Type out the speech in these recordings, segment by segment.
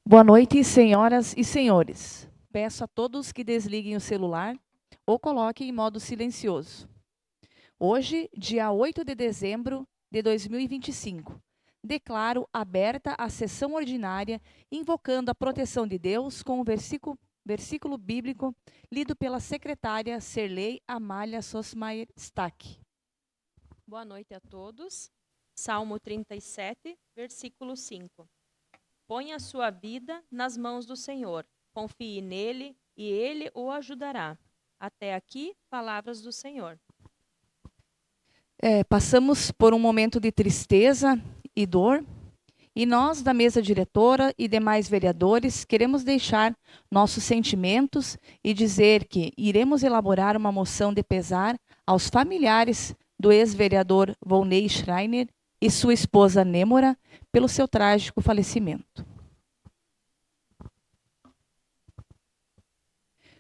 Boa noite, senhoras e senhores. Peço a todos que desliguem o celular ou coloquem em modo silencioso. Hoje, dia 8 de dezembro de 2025, declaro aberta a sessão ordinária, invocando a proteção de Deus com o versículo bíblico lido pela secretária Serlei Amália Sosmaier Stack. Boa noite a todos. Salmo 37, versículo 5. Ponha a sua vida nas mãos do Senhor. Confie nele e ele o ajudará. Até aqui, palavras do Senhor. Passamos por um momento de tristeza e dor, e nós, da mesa diretora e demais vereadores, queremos deixar nossos sentimentos e dizer que iremos elaborar uma moção de pesar aos familiares do ex-vereador Volney Schreiner e sua esposa Nêmora pelo seu trágico falecimento.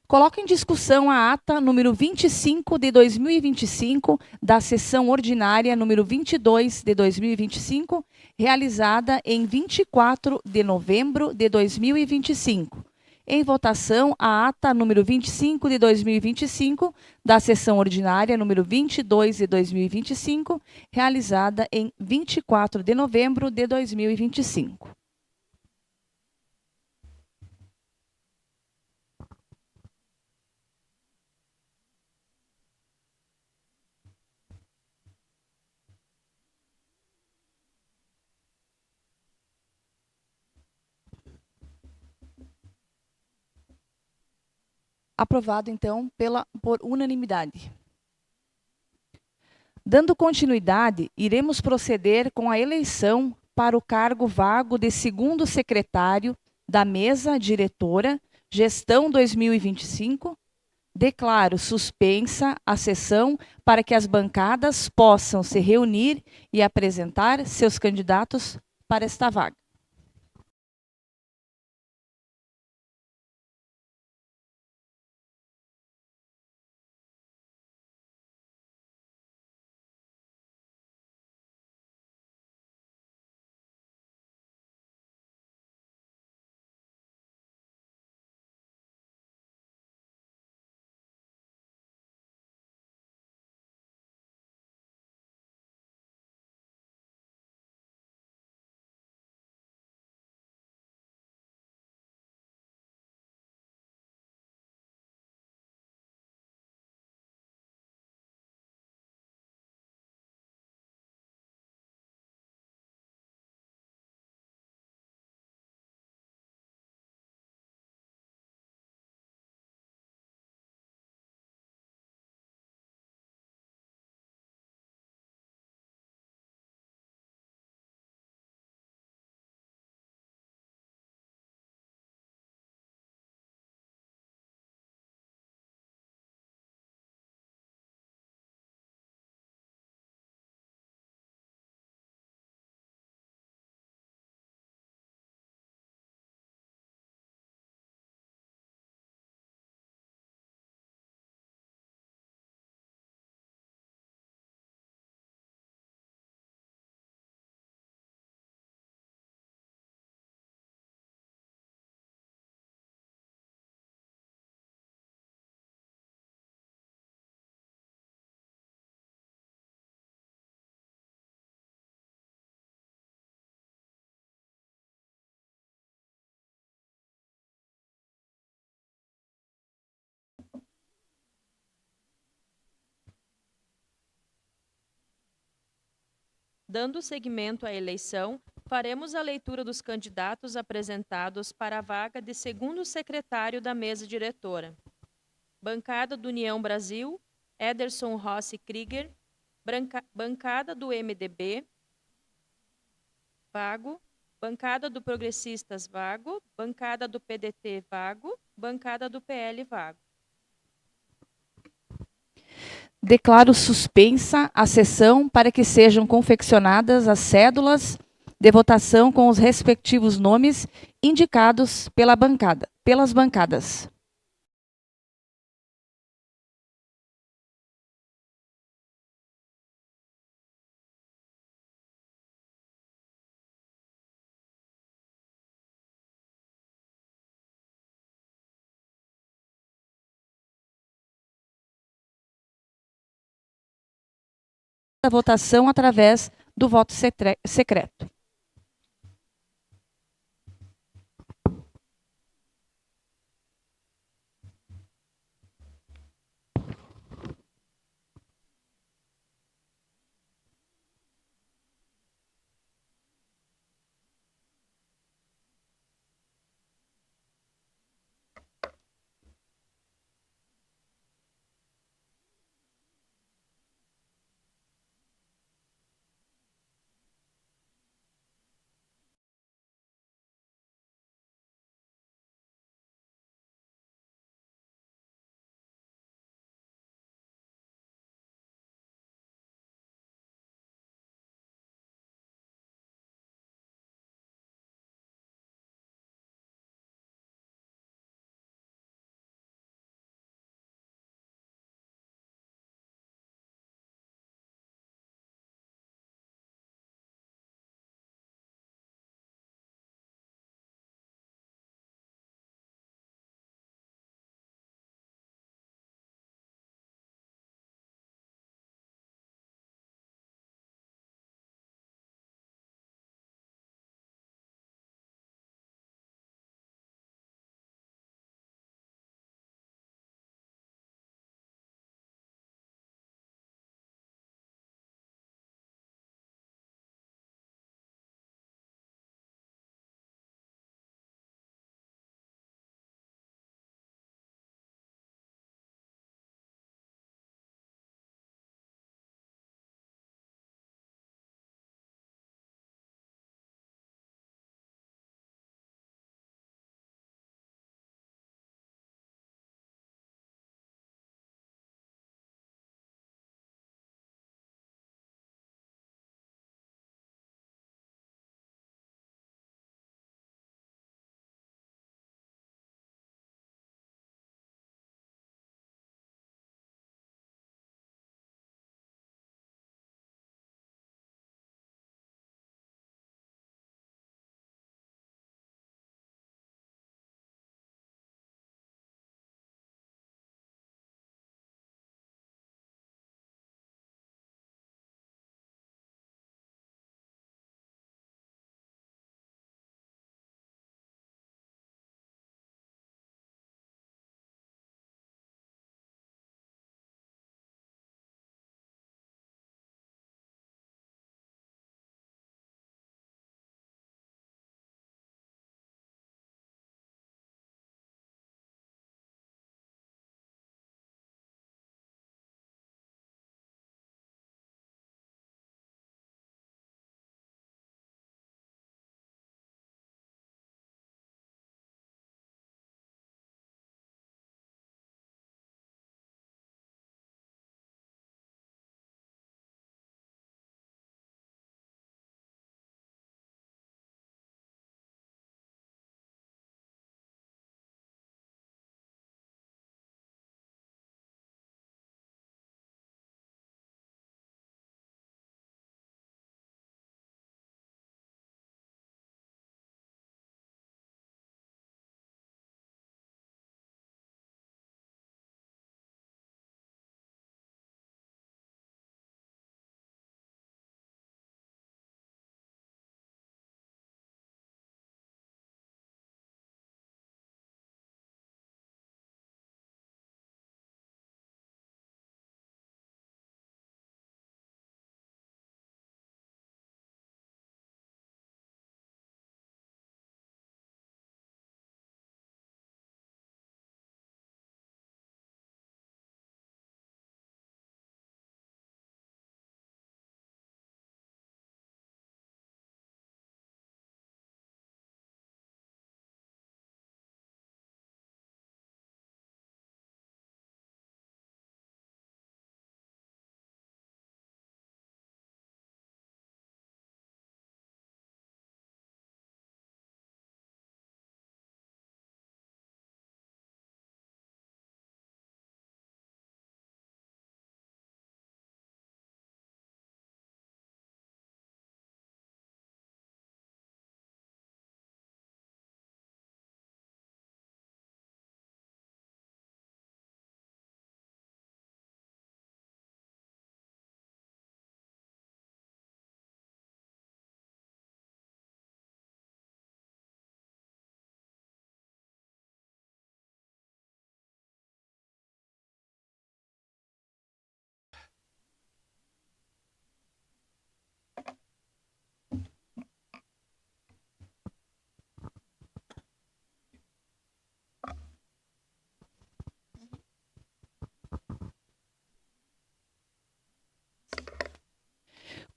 Coloco em discussão a ata número 25 de 2025, da sessão ordinária número 22 de 2025, realizada em 24 de novembro de 2025. Em votação, a ata número 25 de 2025, da sessão ordinária número 22 de 2025, realizada em 24 de novembro de 2025. Aprovado, então, por unanimidade. Dando continuidade, iremos proceder com a eleição para o cargo vago de segundo secretário da mesa diretora, gestão 2025. Declaro suspensa a sessão para que as bancadas possam se reunir e apresentar seus candidatos para esta vaga. Dando seguimento à eleição, faremos a leitura dos candidatos apresentados para a vaga de segundo secretário da mesa diretora. Bancada do União Brasil, Ederson Rossi Krieger. Bancada do MDB, vago. Bancada do Progressistas, vago. Bancada do PDT, vago. Bancada do PL, vago. Declaro suspensa a sessão para que sejam confeccionadas as cédulas de votação com os respectivos nomes indicados pelas bancadas. da votação através do voto secreto.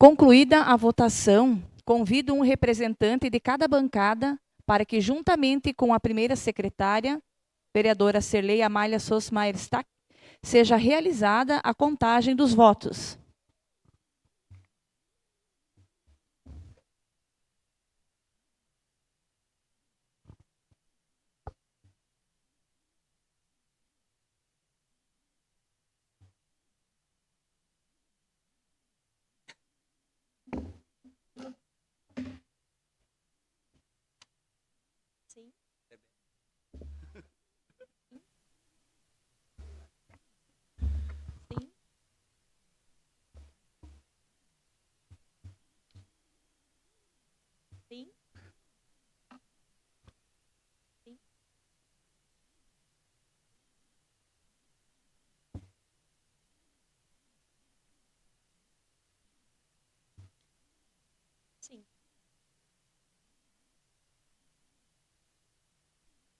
Concluída a votação, convido um representante de cada bancada para que, juntamente com a primeira secretária, vereadora Serlei Amália Sosmaier Stack, seja realizada a contagem dos votos. Sim. Sim. Sim. Sim. Sim.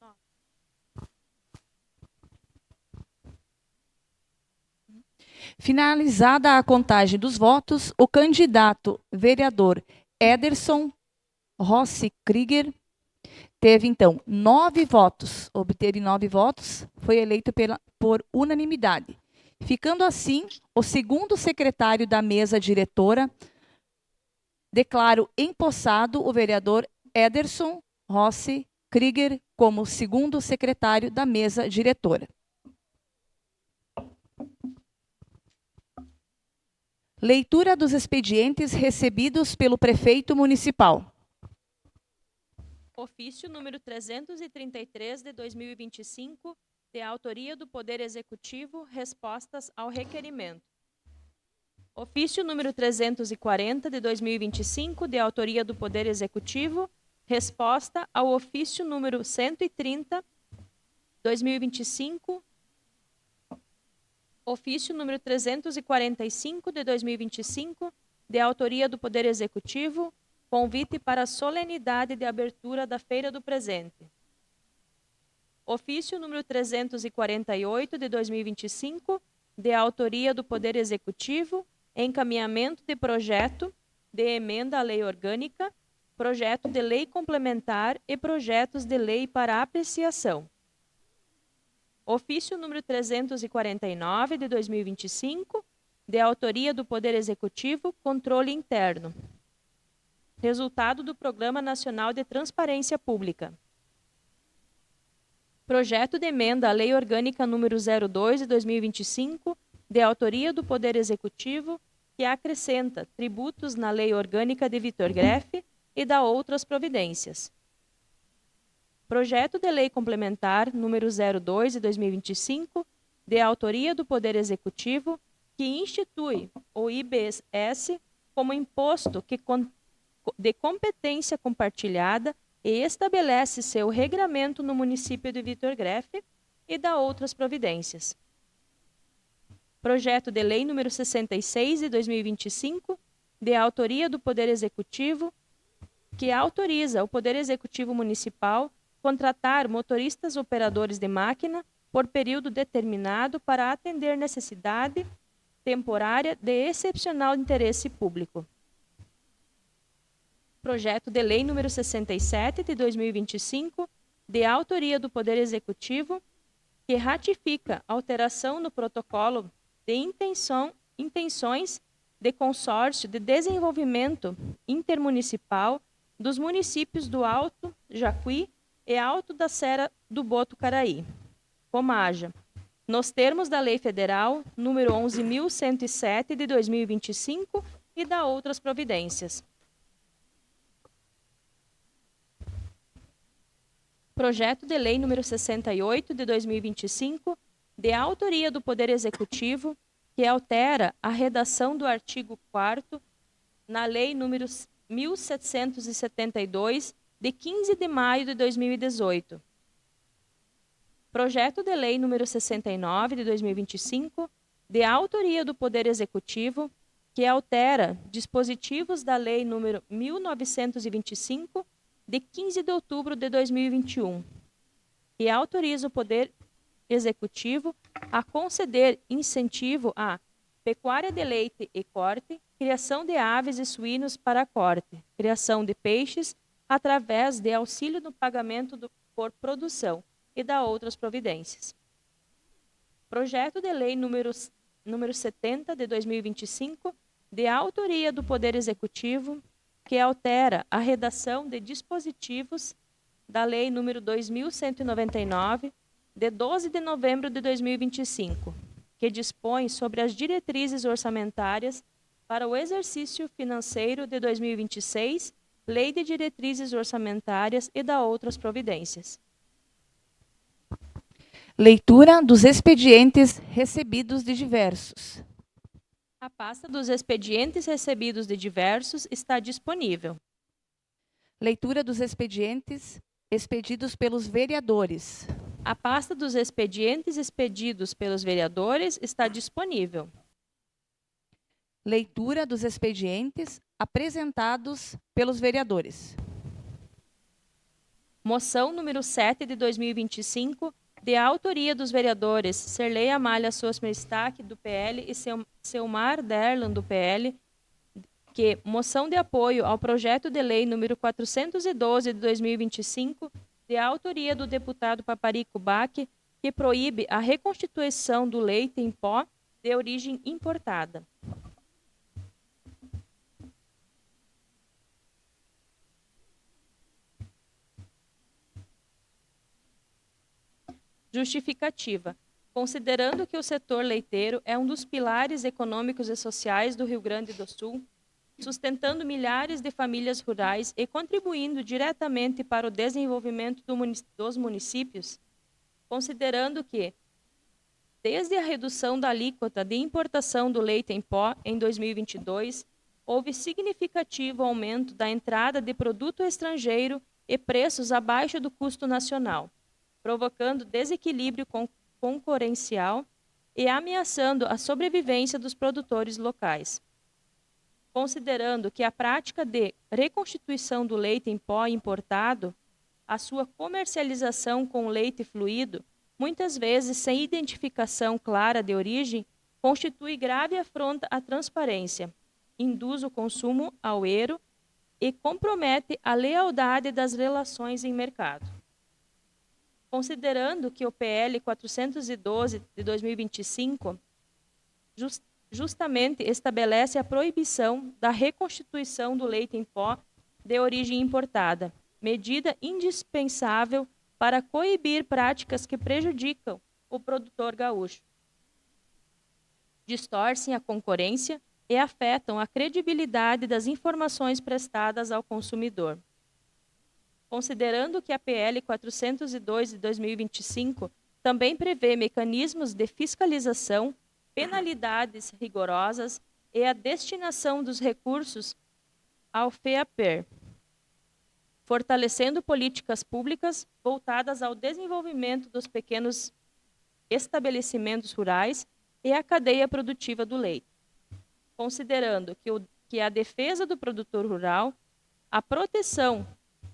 Ó. Finalizada a contagem dos votos, o candidato vereador Ederson Rossi Krieger teve, então, 9 votos. Obteve 9 votos, foi eleito por unanimidade. Ficando assim, o segundo secretário da mesa diretora, declaro empossado o vereador Ederson Rossi Krieger como segundo secretário da mesa diretora. Leitura dos expedientes recebidos pelo prefeito municipal. Ofício número 333 de 2025, de autoria do Poder Executivo, respostas ao requerimento. Ofício número 340 de 2025, de autoria do Poder Executivo, resposta ao ofício número 130, 2025, ofício número 345 de 2025, de autoria do Poder Executivo, convite para a solenidade de abertura da Feira do Presente. Ofício número 348 de 2025, de autoria do Poder Executivo, encaminhamento de projeto de emenda à lei orgânica, projeto de lei complementar e projetos de lei para apreciação. Ofício número 349 de 2025, de autoria do Poder Executivo, controle interno. Resultado do Programa Nacional de Transparência Pública. Projeto de emenda à Lei Orgânica número 02 de 2025, de autoria do Poder Executivo, que acrescenta tributos na Lei Orgânica de Vitor Grefe e dá outras providências. Projeto de Lei Complementar número 02 de 2025, de autoria do Poder Executivo, que institui o IBS como imposto de competência compartilhada e estabelece seu regramento no município de Vitor Grefe e dá outras providências. Projeto de Lei número 66 de 2025, de autoria do Poder Executivo, que autoriza o Poder Executivo Municipal contratar motoristas operadores de máquina por período determinado para atender necessidade temporária de excepcional interesse público. Projeto de Lei número 67 de 2025, de autoria do Poder Executivo, que ratifica alteração no protocolo de intenções de consórcio de desenvolvimento intermunicipal dos municípios do Alto Jacuí e Alto da Serra do Botucaraí, Comaja, nos termos da Lei Federal número 11.107 de 2025 e da outras providências. Projeto de Lei número 68 de 2025, de autoria do Poder Executivo, que altera a redação do artigo 4º na Lei número 1772, de 15 de maio de 2018. Projeto de Lei número 69 de 2025, de autoria do Poder Executivo, que altera dispositivos da Lei número 1925, de 15 de outubro de 2021, e autoriza o Poder Executivo a conceder incentivo à pecuária de leite e corte, criação de aves e suínos para corte, criação de peixes através de auxílio no pagamento por produção e da outras providências. Projeto de Lei número 70 de 2025, de autoria do Poder Executivo, que altera a redação de dispositivos da Lei número 2199, de 12 de novembro de 2025, que dispõe sobre as diretrizes orçamentárias para o exercício financeiro de 2026, Lei de Diretrizes Orçamentárias e da outras providências. Leitura dos expedientes recebidos de diversos. A pasta dos expedientes recebidos de diversos está disponível. Leitura dos expedientes expedidos pelos vereadores. A pasta dos expedientes expedidos pelos vereadores está disponível. Leitura dos expedientes apresentados pelos vereadores. Moção número 7 de 2025, de autoria dos vereadores Serlei Amália Sosmer-Stack, do PL, e Selmar Derlan, do PL, que moção de apoio ao projeto de lei número 412 de 2025, de autoria do deputado Paparico Bach, que proíbe a reconstituição do leite em pó de origem importada. Justificativa. Considerando que o setor leiteiro é um dos pilares econômicos e sociais do Rio Grande do Sul, sustentando milhares de famílias rurais e contribuindo diretamente para o desenvolvimento dos municípios, considerando que, desde a redução da alíquota de importação do leite em pó em 2022, houve significativo aumento da entrada de produto estrangeiro e preços abaixo do custo nacional, provocando desequilíbrio concorrencial e ameaçando a sobrevivência dos produtores locais. Considerando que a prática de reconstituição do leite em pó importado, a sua comercialização com leite fluido, muitas vezes sem identificação clara de origem, constitui grave afronta à transparência, induz o consumo ao erro e compromete a lealdade das relações em mercado. Considerando que o PL 412 de 2025 justamente estabelece a proibição da reconstituição do leite em pó de origem importada, medida indispensável para coibir práticas que prejudicam o produtor gaúcho, distorcem a concorrência e afetam a credibilidade das informações prestadas ao consumidor. Considerando que a PL 402 de 2025 também prevê mecanismos de fiscalização, penalidades rigorosas e a destinação dos recursos ao FEAPER, fortalecendo políticas públicas voltadas ao desenvolvimento dos pequenos estabelecimentos rurais e a cadeia produtiva do leite. Considerando que a defesa do produtor rural, a proteção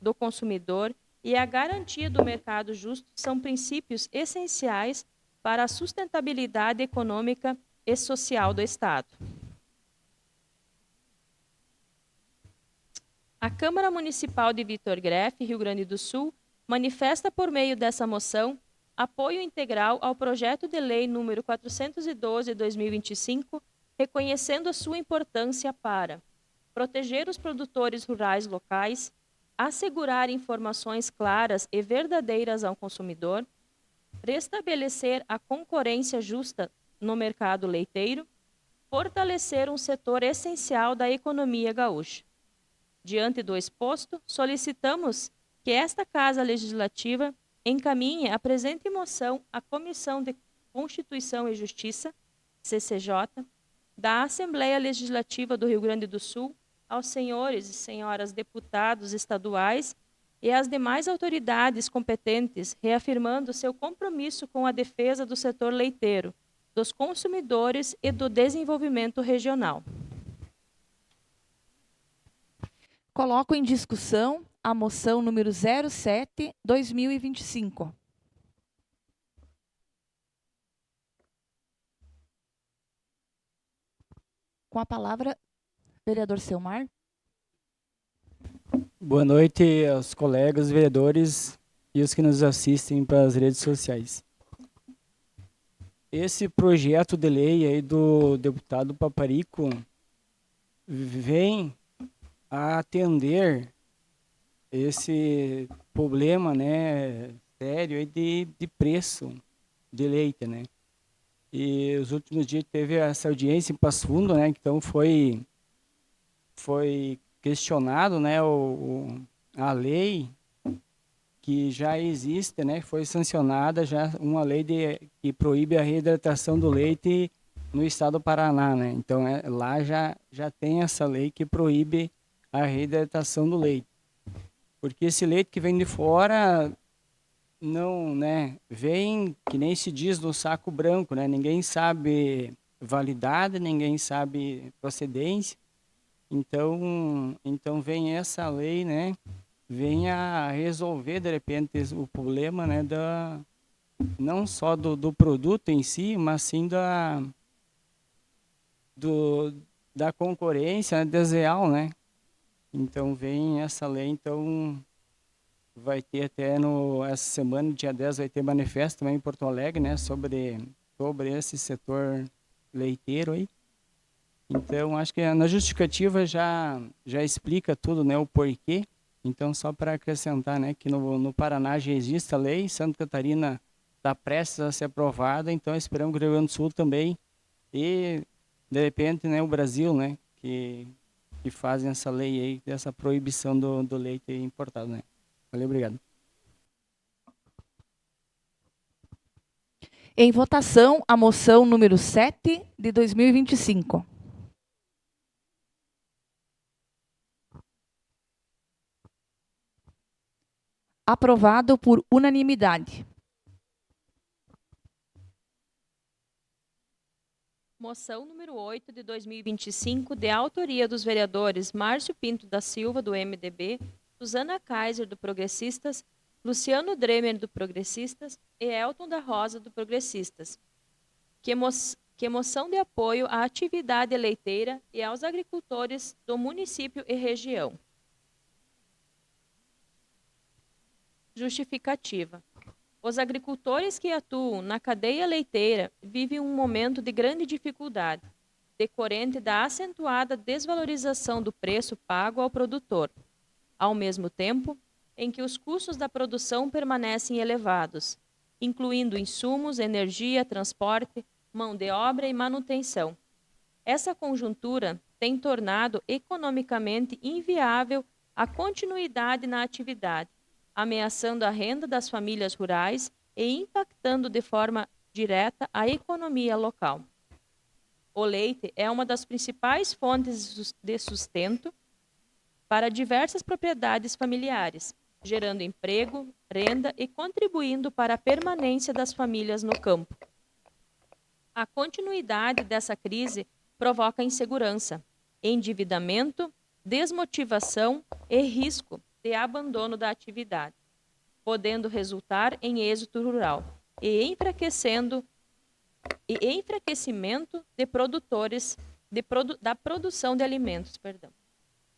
do consumidor e a garantia do mercado justo são princípios essenciais para a sustentabilidade econômica e social do Estado. A Câmara Municipal de Vitor Grefe, Rio Grande do Sul, manifesta por meio dessa moção apoio integral ao projeto de lei número 412 de 2025, reconhecendo a sua importância para proteger os produtores rurais locais, assegurar informações claras e verdadeiras ao consumidor, restabelecer a concorrência justa no mercado leiteiro, fortalecer um setor essencial da economia gaúcha. Diante do exposto, solicitamos que esta Casa Legislativa encaminhe a presente moção à Comissão de Constituição e Justiça, CCJ, da Assembleia Legislativa do Rio Grande do Sul, aos senhores e senhoras deputados estaduais e às demais autoridades competentes, reafirmando seu compromisso com a defesa do setor leiteiro, dos consumidores e do desenvolvimento regional. Coloco em discussão a moção número 07/2025. Com a palavra, Vereador Selmar. Boa noite aos colegas vereadores e os que nos assistem pelas redes sociais. Esse projeto de lei aí do deputado Paparico vem a atender esse problema, né, sério aí de preço de leite, né? E os últimos dias teve essa audiência em Passo Fundo, né? Então foi questionado, né, a lei que já existe, né, foi sancionada já uma lei que proíbe a reidratação do leite no estado do Paraná, né? Então lá já tem essa lei que proíbe a reidratação do leite, porque esse leite que vem de fora não, né, vem que nem se diz no saco branco, né? Ninguém sabe validade, ninguém sabe procedência. Então vem essa lei, né? Vem a resolver de repente o problema, né? Não só do produto em si, mas sim da concorrência, né, desleal, né? Então vem essa lei, então vai ter até essa semana, dia 10, vai ter manifesto também em Porto Alegre, né? Sobre esse setor leiteiro aí. Então, acho que na justificativa já explica tudo, né, o porquê. Então, só para acrescentar, né, que no Paraná já existe a lei, Santa Catarina está prestes a ser aprovada, então esperamos que o Rio Grande do Sul também e, de repente, né, o Brasil, né, que fazem essa lei aí, dessa proibição do leite importado, né. Valeu, obrigado. Em votação, a moção número 7 de 2025. Aprovado por unanimidade. Moção número 8 de 2025, de autoria dos vereadores Márcio Pinto da Silva, do MDB, Susana Kaiser, do Progressistas, Luciano Dremer, do Progressistas e Elton da Rosa, do Progressistas. Que moção de apoio à atividade leiteira e aos agricultores do município e região. Justificativa. Os agricultores que atuam na cadeia leiteira vivem um momento de grande dificuldade, decorrente da acentuada desvalorização do preço pago ao produtor, ao mesmo tempo em que os custos da produção permanecem elevados, incluindo insumos, energia, transporte, mão de obra e manutenção. Essa conjuntura tem tornado economicamente inviável a continuidade na atividade, ameaçando a renda das famílias rurais e impactando de forma direta a economia local. O leite é uma das principais fontes de sustento para diversas propriedades familiares, gerando emprego, renda e contribuindo para a permanência das famílias no campo. A continuidade dessa crise provoca insegurança, endividamento, desmotivação e risco de abandono da atividade, podendo resultar em êxito rural e enfraquecimento de produtores da produção de alimentos.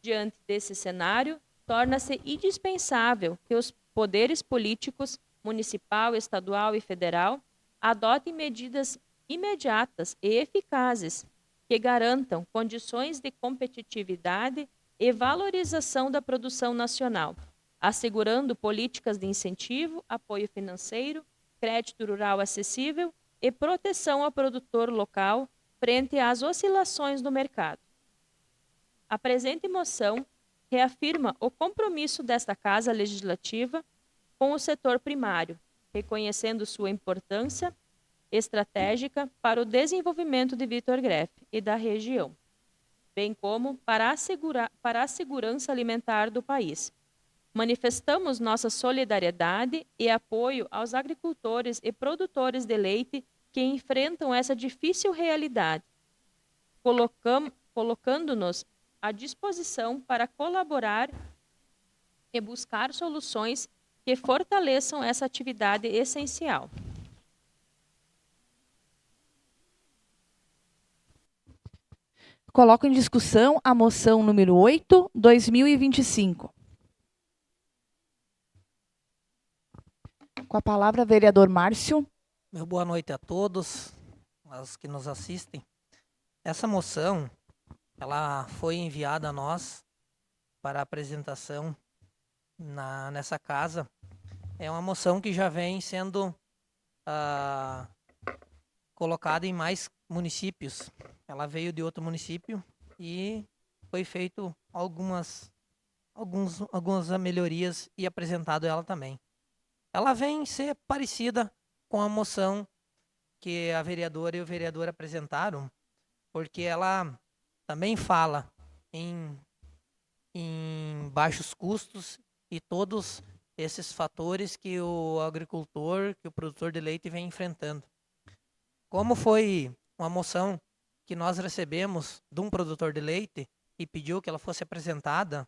Diante desse cenário, torna-se indispensável que os poderes políticos, municipal, estadual e federal, adotem medidas imediatas e eficazes que garantam condições de competitividade e valorização da produção nacional, assegurando políticas de incentivo, apoio financeiro, crédito rural acessível e proteção ao produtor local frente às oscilações do mercado. A presente moção reafirma o compromisso desta Casa Legislativa com o setor primário, reconhecendo sua importância estratégica para o desenvolvimento de Vítor Greff e da região, bem como para a segurança alimentar do país. Manifestamos nossa solidariedade e apoio aos agricultores e produtores de leite que enfrentam essa difícil realidade, colocando-nos à disposição para colaborar e buscar soluções que fortaleçam essa atividade essencial. coloco em discussão a moção número 8, 2025. Com a palavra, vereador Márcio. Meu boa noite a todos, os que nos assistem. Essa moção, ela foi enviada a nós para apresentação nessa casa. É uma moção que já vem sendo colocada em mais municípios. Ela veio de outro município e foi feito algumas melhorias e apresentado ela também. Ela vem ser parecida com a moção que a vereadora e o vereador apresentaram, porque ela também fala em baixos custos e todos esses fatores que o agricultor, que o produtor de leite vem enfrentando. Como foi uma moção que nós recebemos de um produtor de leite e pediu que ela fosse apresentada,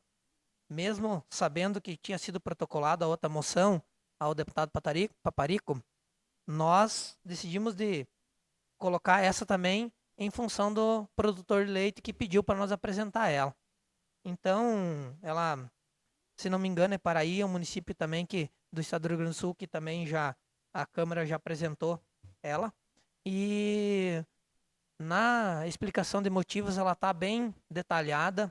mesmo sabendo que tinha sido protocolada a outra moção ao deputado Paparico, nós decidimos de colocar essa também em função do produtor de leite que pediu para nós apresentar ela. Então, ela, se não me engano, é Paraí, é um município também do estado do Rio Grande do Sul, que também a Câmara já apresentou ela. E na explicação de motivos ela está bem detalhada,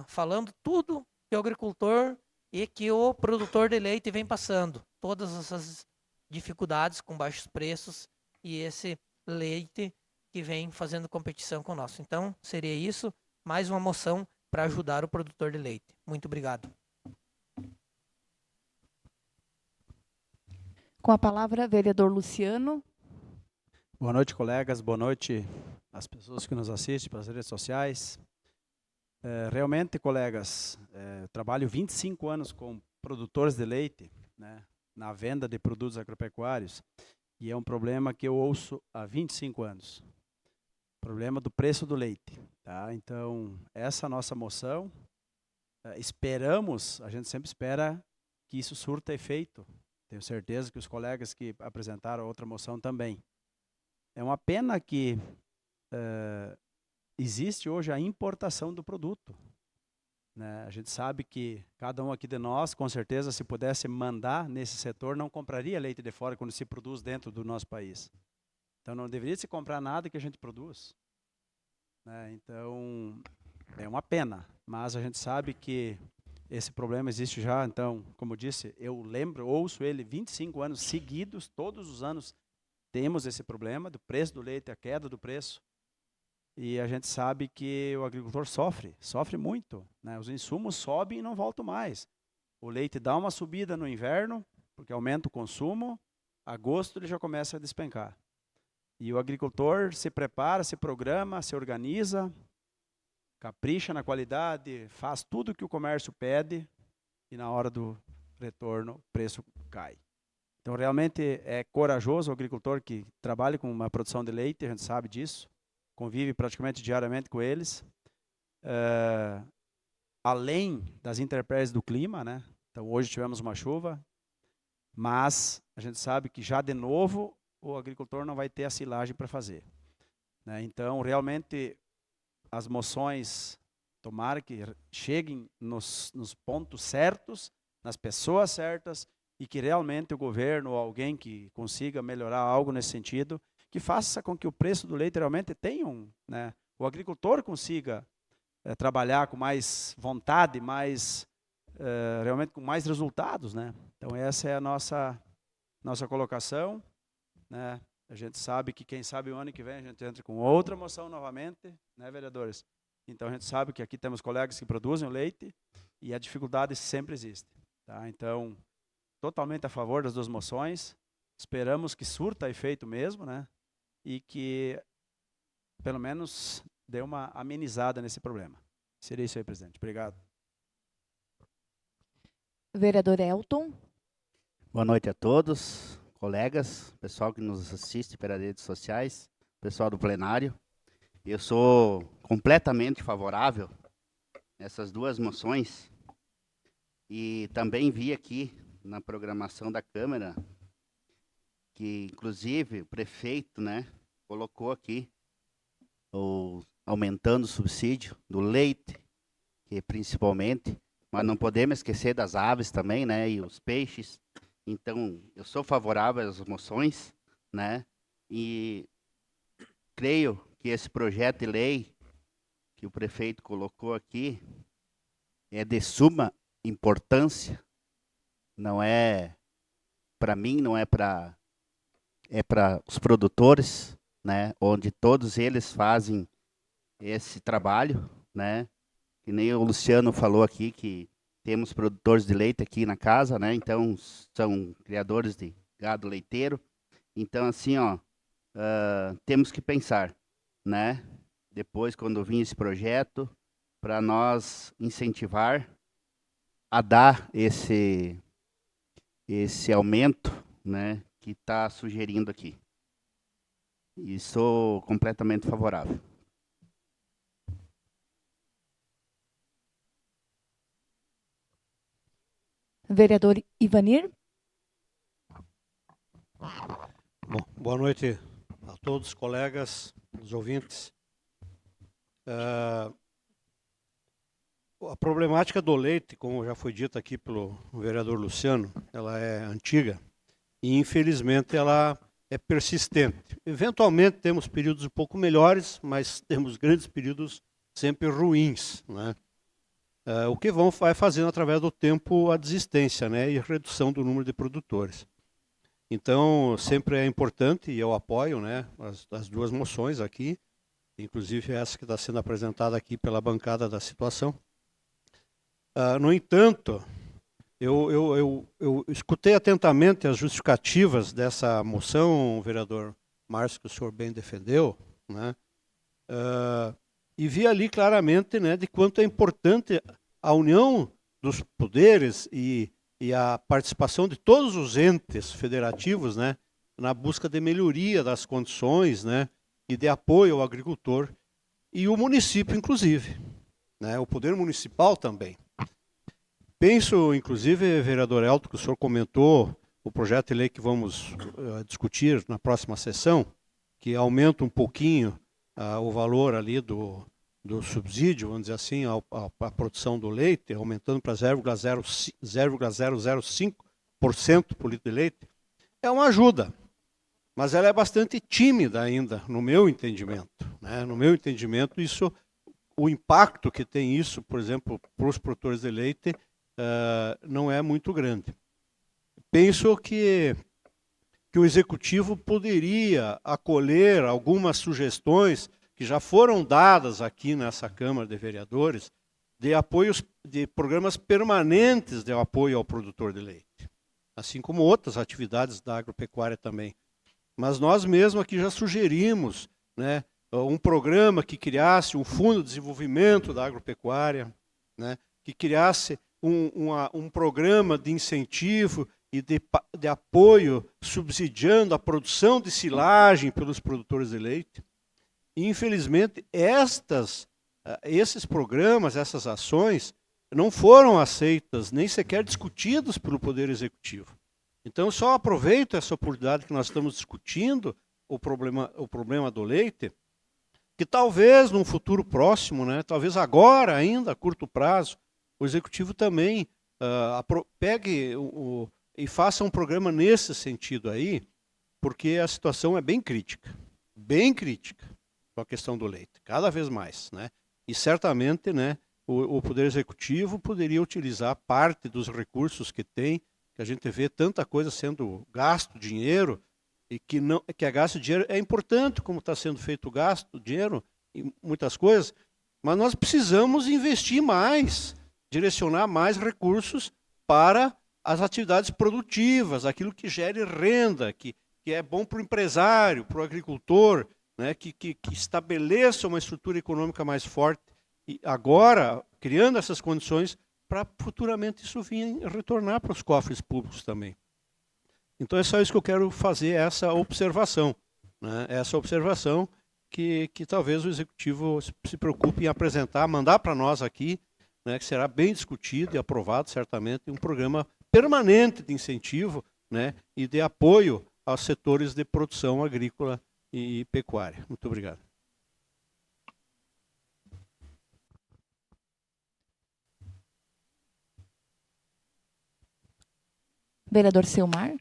falando tudo que o agricultor e que o produtor de leite vem passando. Todas essas dificuldades com baixos preços e esse leite que vem fazendo competição com o nosso. Então, seria isso, mais uma moção para ajudar o produtor de leite. Muito obrigado. Com a palavra, vereador Luciano. Boa noite, colegas. Boa noite às pessoas que nos assistem pelas redes sociais. Realmente, colegas, eu trabalho 25 anos com produtores de leite, né, na venda de produtos agropecuários, e é um problema que eu ouço há 25 anos. Problema do preço do leite. Tá? Então, essa nossa moção, a gente sempre espera que isso surta efeito. Tenho certeza que os colegas que apresentaram a outra moção também. É uma pena que existe hoje a importação do produto. Né? A gente sabe que cada um aqui de nós, com certeza, se pudesse mandar nesse setor, não compraria leite de fora quando se produz dentro do nosso país. Então, não deveria se comprar nada que a gente produz. Né? Então, é uma pena, mas a gente sabe que esse problema existe já. Então, como eu disse, eu ouço ele 25 anos seguidos, todos os anos temos esse problema do preço do leite, a queda do preço. E a gente sabe que o agricultor sofre muito. Né? Os insumos sobem e não voltam mais. O leite dá uma subida no inverno, porque aumenta o consumo, agosto ele já começa a despencar. E o agricultor se prepara, se programa, se organiza, capricha na qualidade, faz tudo o que o comércio pede e na hora do retorno o preço cai. Então realmente é corajoso o agricultor que trabalha com uma produção de leite, a gente sabe disso, convive praticamente diariamente com eles, além das intempéries do clima, né? Então hoje tivemos uma chuva, mas a gente sabe que já de novo o agricultor não vai ter a silagem para fazer. Né? Então realmente as moções, tomara que cheguem nos pontos certos, nas pessoas certas, e que realmente o governo ou alguém que consiga melhorar algo nesse sentido, que faça com que o preço do leite realmente tenha né, o agricultor consiga trabalhar com mais vontade, realmente com mais resultados. Né? Então essa é a nossa colocação. Né? A gente sabe que quem sabe o ano que vem a gente entra com outra moção novamente, né, vereadores? Então a gente sabe que aqui temos colegas que produzem o leite e a dificuldade sempre existe. Tá? Então, totalmente a favor das duas moções, esperamos que surta efeito mesmo, né? E que pelo menos dê uma amenizada nesse problema. Seria isso aí, presidente. Obrigado. Vereador Elton. Boa noite a todos, colegas, pessoal que nos assiste pelas redes sociais, pessoal do plenário. Eu sou completamente favorável a essas duas moções e também vi aqui na programação da Câmara que, inclusive, o prefeito, né, colocou aqui aumentando o subsídio do leite, que principalmente, mas não podemos esquecer das aves também, né, e os peixes. Então, eu sou favorável às moções, né, e creio que esse projeto de lei que o prefeito colocou aqui é de suma importância, não é para mim, não é para os produtores, né, onde todos eles fazem esse trabalho, né, que nem o Luciano falou aqui, que temos produtores de leite aqui na casa, né, então são criadores de gado leiteiro, então assim, ó, temos que pensar, né, depois quando vir esse projeto, para nós incentivar a dar esse aumento, né, que está sugerindo aqui. E sou completamente favorável. Vereador Ivanir? Bom, boa noite a todos, colegas, os ouvintes. A problemática do leite, como já foi dito aqui pelo vereador Luciano, ela é antiga e, infelizmente, ela é persistente. Eventualmente, temos períodos um pouco melhores, mas temos grandes períodos sempre ruins, né? O que vai fazendo, através do tempo, a desistência, né, e a redução do número de produtores. Então, sempre é importante, e eu apoio, né, as duas moções aqui, inclusive essa que está sendo apresentada aqui pela bancada da situação. No entanto, eu escutei atentamente as justificativas dessa moção, vereador Márcio, que o senhor bem defendeu, né, e vi ali claramente, né, de quanto é importante a união dos poderes e a participação de todos os entes federativos, né, na busca de melhoria das condições, né, e de apoio ao agricultor, e o município, inclusive, né, o poder municipal também. Penso, inclusive, vereador Elton, que o senhor comentou o projeto de lei que vamos discutir na próxima sessão, que aumenta um pouquinho o valor ali do subsídio, vamos dizer assim, a produção do leite, aumentando para 0,005% por litro de leite, é uma ajuda, mas ela é bastante tímida ainda, no meu entendimento, né? No meu entendimento, o impacto que tem isso, por exemplo, para os produtores de leite, não é muito grande. Penso que o Executivo poderia acolher algumas sugestões que já foram dadas aqui nessa Câmara de Vereadores, de apoios, de programas permanentes de apoio ao produtor de leite, assim como outras atividades da agropecuária também. Mas nós mesmos aqui já sugerimos, né, um programa que criasse um fundo de desenvolvimento da agropecuária, né, que criasse um programa de incentivo e de apoio subsidiando a produção de silagem pelos produtores de leite. E, infelizmente, esses programas, essas ações, não foram aceitas, nem sequer discutidos pelo Poder Executivo. Então, só aproveito essa oportunidade que nós estamos discutindo o problema do leite, que talvez, num futuro próximo, né, talvez agora ainda, a curto prazo, o Executivo também pegue e faça um programa nesse sentido aí, porque a situação é bem crítica com a questão do leite, cada vez mais, né? E certamente, né, o Poder Executivo poderia utilizar parte dos recursos que tem, que a gente vê tanta coisa sendo gasto, dinheiro, e que é gasto dinheiro, é importante como está sendo feito o gasto, dinheiro, em muitas coisas, mas nós precisamos investir mais, direcionar mais recursos para as atividades produtivas, aquilo que gere renda, que é bom para o empresário, para o agricultor, né, que estabeleça uma estrutura econômica mais forte, e agora, criando essas condições, para futuramente isso vir retornar para os cofres públicos também. Então é só isso que eu quero fazer, essa observação, né, essa observação que talvez o Executivo se preocupe em apresentar, mandar para nós aqui, né, que será bem discutido e aprovado, certamente, um programa permanente de incentivo, né, e de apoio aos setores de produção agrícola e pecuária. Muito obrigado. Vereador Selmar?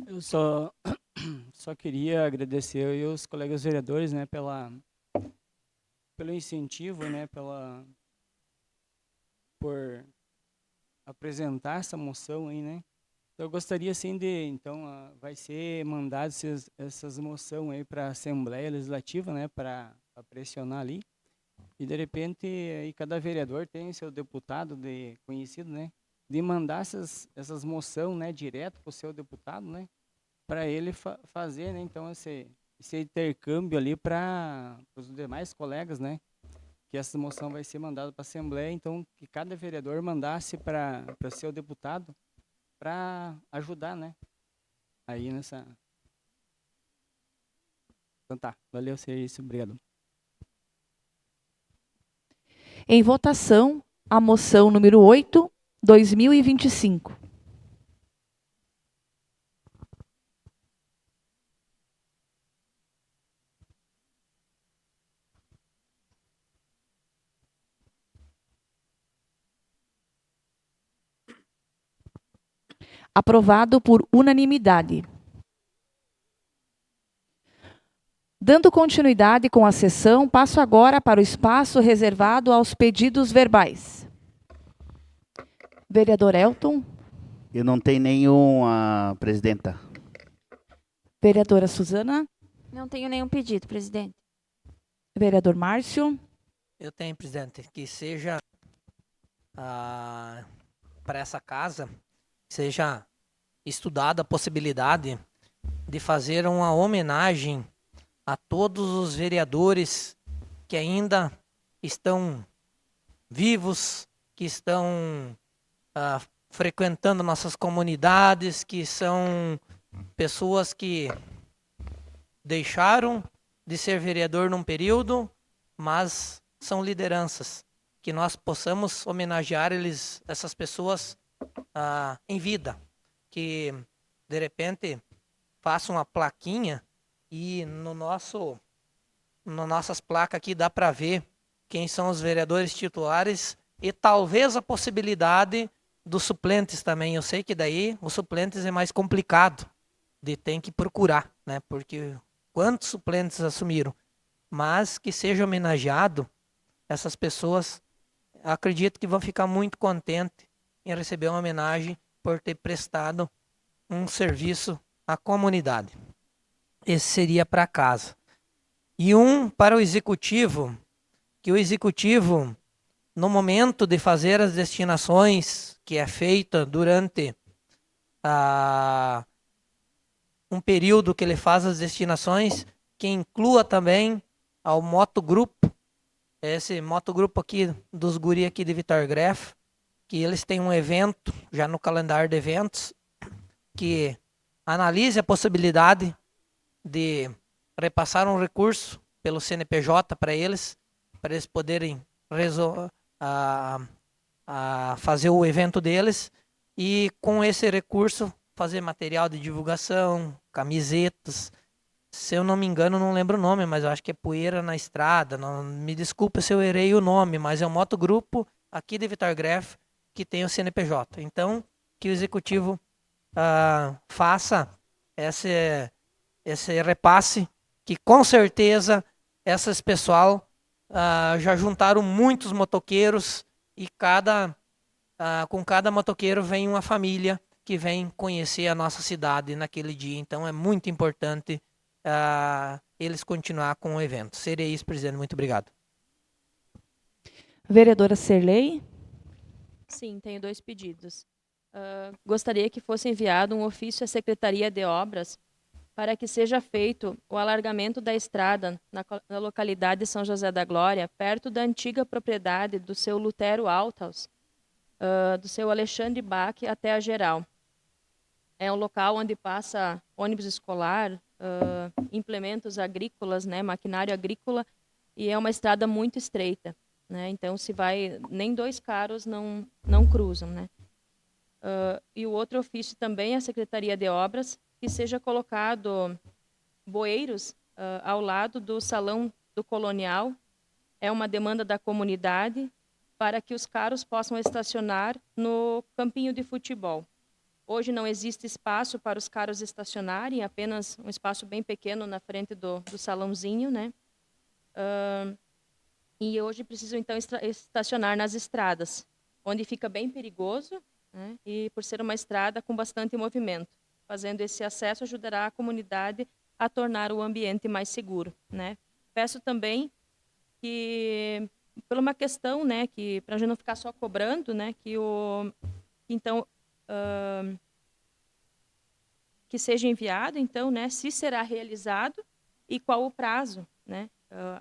Eu só queria agradecer aí os colegas vereadores, né, pelo incentivo, né, por apresentar essa moção aí, né. Então, eu gostaria, assim, então, vai ser mandado essas moções aí para a Assembleia Legislativa, né, para pressionar ali. E, de repente, aí cada vereador tem seu deputado conhecido, né, de mandar essas moções, né, direto para o seu deputado, né, para ele fazer, né, então, esse intercâmbio ali para os demais colegas, né, que essa moção vai ser mandada para a Assembleia, então, que cada vereador mandasse para seu deputado para ajudar, né, aí nessa... Então tá, valeu, seria isso, obrigado. Em votação, a moção número 8, 2025. Aprovado por unanimidade. Dando continuidade com a sessão, passo agora para o espaço reservado aos pedidos verbais. Vereador Elton. Eu não tenho nenhum, presidenta. Vereadora Suzana. Não tenho nenhum pedido, presidente. Vereador Márcio. Eu tenho, presidente, que seja para essa casa, seja estudada a possibilidade de fazer uma homenagem a todos os vereadores que ainda estão vivos, que estão frequentando nossas comunidades, que são pessoas que deixaram de ser vereador num período, mas são lideranças. Que nós possamos homenagear essas pessoas em vida. Que, de repente, façam uma plaquinha e nossas placas aqui dá para ver quem são os vereadores titulares e talvez a possibilidade dos suplentes também. Eu sei que daí os suplentes é mais complicado, tem que procurar, né? Porque quantos suplentes assumiram? Mas que seja homenageado, essas pessoas, acredito que vão ficar muito contentes em receber uma homenagem por ter prestado um serviço à comunidade. Esse seria para casa. E um para o executivo, que o executivo, no momento de fazer as destinações, que é feita durante um período que ele faz as destinações, que inclua também ao motogrupo, esse motogrupo aqui dos guri aqui de Vitor Greff, que eles têm um evento já no calendário de eventos, que analise a possibilidade de repassar um recurso pelo CNPJ para eles poderem fazer o evento deles e com esse recurso fazer material de divulgação, camisetas. Se eu não me engano, não lembro o nome, mas eu acho que é Poeira na Estrada. Não, me desculpa se eu errei o nome, mas é um motogrupo aqui de Vitor Greff que tem o CNPJ. Então, que o executivo faça esse repasse, que com certeza essas pessoal já juntaram muitos motoqueiros e com cada motoqueiro vem uma família que vem conhecer a nossa cidade naquele dia. Então é muito importante eles continuar com o evento. Seria isso, presidente. Muito obrigado. Vereadora Serlei. Sim, tenho 2 pedidos. Gostaria que fosse enviado um ofício à Secretaria de Obras para que seja feito o alargamento da estrada na localidade de São José da Glória, perto da antiga propriedade do seu Lutero Altaus, do seu Alexandre Bach até a Geral. É um local onde passa ônibus escolar, implementos agrícolas, né, maquinário agrícola, e é uma estrada muito estreita, né? Então, nem 2 carros não cruzam, né? E o outro ofício também à Secretaria de Obras, que seja colocado bueiros ao lado do Salão do Colonial. É uma demanda da comunidade para que os carros possam estacionar no campinho de futebol. Hoje não existe espaço para os carros estacionarem, apenas um espaço bem pequeno na frente do salãozinho, né? E hoje precisam, então, estacionar nas estradas, onde fica bem perigoso, né? E por ser uma estrada com bastante movimento. Fazendo esse acesso ajudará a comunidade a tornar o ambiente mais seguro, né? Peço também que, por uma questão, né, que para a gente não ficar só cobrando, né, que seja enviado, então, né, se será realizado e qual o prazo, né,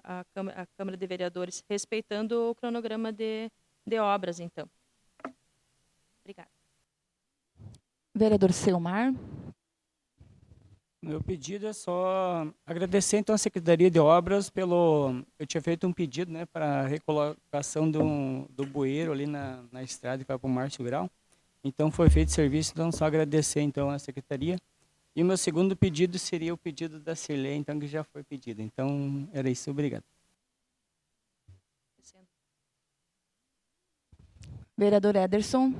a Câmara de Vereadores, respeitando o cronograma de obras, então. Obrigada. Vereador Selmar. Meu pedido é só agradecer então a Secretaria de Obras eu tinha feito um pedido, né, para a recolocação do bueiro ali na estrada que vai para o Márcio Grau. Então foi feito serviço, então só agradecer então a Secretaria. E o meu segundo pedido seria o pedido da Cirlei, então que já foi pedido. Então era isso, obrigado. Vereador Ederson.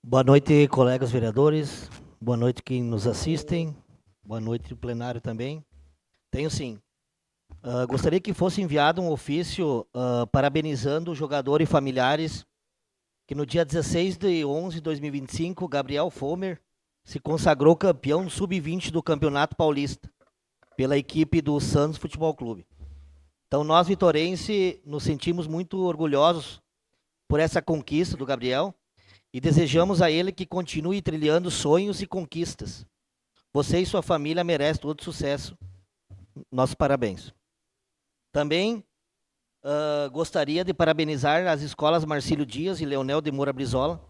Boa noite, colegas vereadores. Boa noite quem nos assistem. Boa noite, plenário também. Tenho sim. Gostaria que fosse enviado um ofício parabenizando o jogador e familiares que no dia 16 de 11 de 2025, Gabriel Fomer se consagrou campeão sub-20 do Campeonato Paulista pela equipe do Santos Futebol Clube. Então nós, vitorense, nos sentimos muito orgulhosos por essa conquista do Gabriel e desejamos a ele que continue trilhando sonhos e conquistas. Você e sua família merecem todo sucesso. Nossos parabéns. Também gostaria de parabenizar as escolas Marcílio Dias e Leonel de Moura Brizola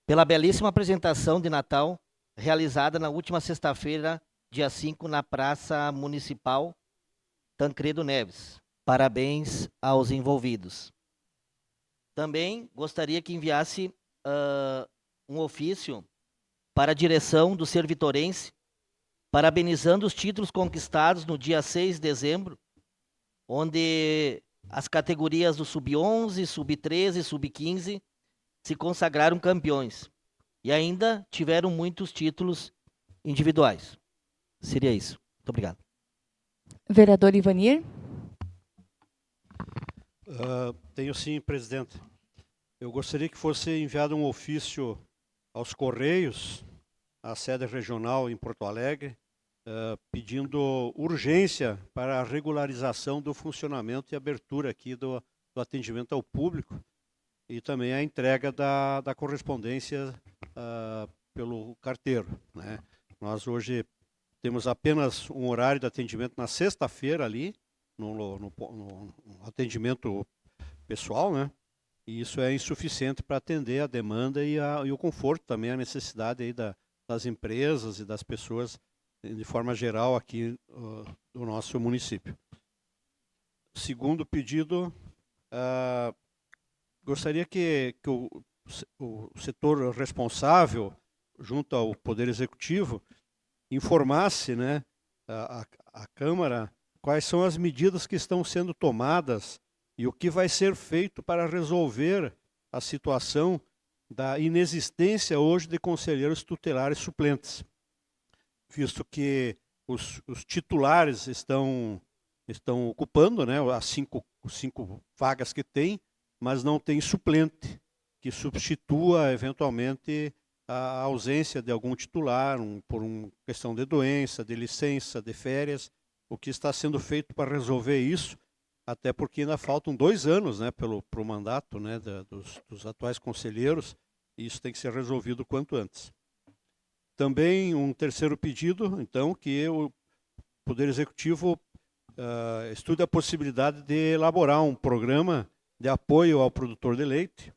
pela belíssima apresentação de Natal realizada na última sexta-feira, dia 5, na Praça Municipal Tancredo Neves. Parabéns aos envolvidos. Também gostaria que enviasse um ofício para a direção do Ser Vitorense, parabenizando os títulos conquistados no dia 6 de dezembro, onde as categorias do Sub-11, Sub-13 e Sub-15 se consagraram campeões. E ainda tiveram muitos títulos individuais. Seria isso. Muito obrigado. Vereador Ivanir. Tenho sim, presidente. Eu gostaria que fosse enviado um ofício aos Correios, à sede regional em Porto Alegre, pedindo urgência para a regularização do funcionamento e abertura aqui do atendimento ao público e também a entrega da correspondência pelo carteiro, né? Nós hoje temos apenas um horário de atendimento na sexta-feira ali, no atendimento pessoal, né? E isso é insuficiente para atender a demanda e o conforto também, a necessidade aí das empresas e das pessoas de forma geral aqui do nosso município. Segundo pedido, gostaria que o setor responsável, junto ao Poder Executivo, informasse, né, a Câmara quais são as medidas que estão sendo tomadas e o que vai ser feito para resolver a situação da inexistência hoje de conselheiros tutelares suplentes, visto que os titulares estão ocupando, né, as cinco vagas que tem, mas não tem suplente que substitua eventualmente a ausência de algum titular por uma questão de doença, de licença, de férias. O que está sendo feito para resolver isso, até porque ainda faltam 2 anos, né, para o mandato, né, dos atuais conselheiros, e isso tem que ser resolvido o quanto antes. Também um terceiro pedido, então, que o Poder Executivo estude a possibilidade de elaborar um programa de apoio ao produtor de leite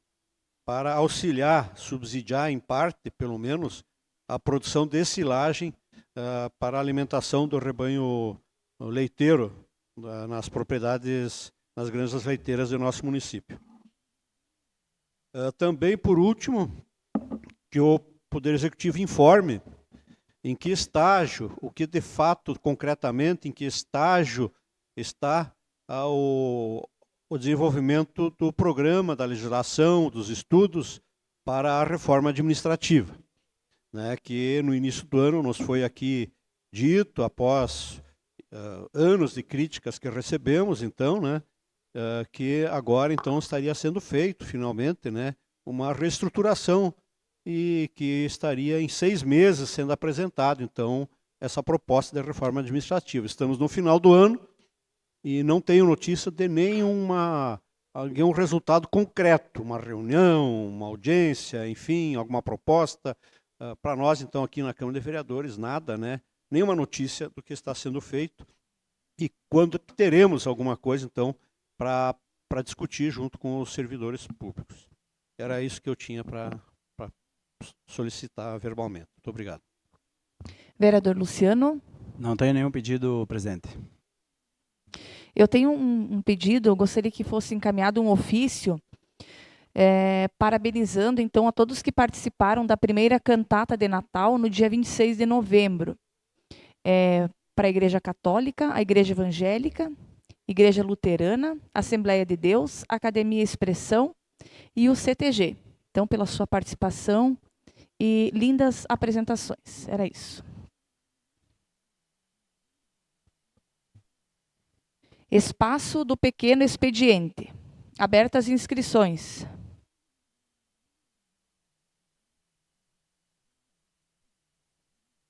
para auxiliar, subsidiar em parte, pelo menos, a produção de silagem para a alimentação do rebanho leiteiro nas propriedades, nas granjas leiteiras do nosso município. Também, por último, que o Poder Executivo informe em que estágio, o que de fato, concretamente, em que estágio está o desenvolvimento do programa, da legislação, dos estudos para a reforma administrativa. né, que no início do ano nos foi aqui dito, após anos de críticas que recebemos, então, né, que agora então estaria sendo feito, finalmente, né, uma reestruturação e que estaria em 6 meses sendo apresentado, então, essa proposta de reforma administrativa. Estamos no final do ano e não tenho notícia de nenhum resultado concreto, uma reunião, uma audiência, enfim, alguma proposta. Para nós, então, aqui na Câmara de Vereadores, nada, né? Nenhuma notícia do que está sendo feito e quando teremos alguma coisa, então, para discutir junto com os servidores públicos. Era isso que eu tinha para solicitar verbalmente. Muito obrigado. Vereador Luciano. Não tenho nenhum pedido, presidente. Eu tenho um pedido, eu gostaria que fosse encaminhado um ofício parabenizando, então, a todos que participaram da primeira cantata de Natal no dia 26 de novembro. Para a Igreja Católica, a Igreja Evangélica, Igreja Luterana, Assembleia de Deus, Academia Expressão e o CTG. Então, pela sua participação e lindas apresentações. Era isso. Espaço do Pequeno Expediente. Abertas inscrições.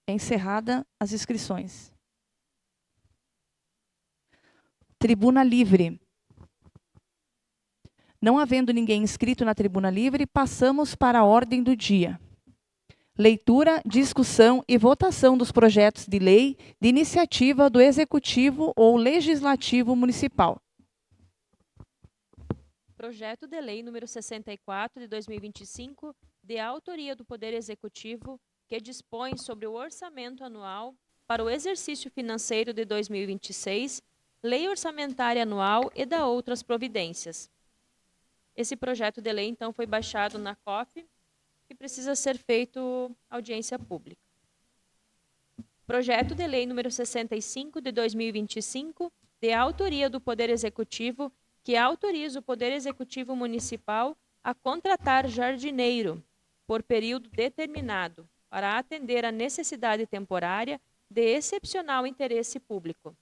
Encerrada as inscrições. Tribuna Livre. Não havendo ninguém inscrito na Tribuna Livre, passamos para a ordem do dia. Leitura, discussão e votação dos projetos de lei de iniciativa do Executivo ou Legislativo Municipal. Projeto de Lei número 64 de 2025, de autoria do Poder Executivo, que dispõe sobre o orçamento anual para o exercício financeiro de 2026, Lei Orçamentária Anual e da outras providências. Esse projeto de lei, então, foi baixado na COF e precisa ser feito audiência pública. Projeto de Lei número 65 de 2025, de autoria do Poder Executivo, que autoriza o Poder Executivo Municipal a contratar jardineiro por período determinado para atender a necessidade temporária de excepcional interesse público.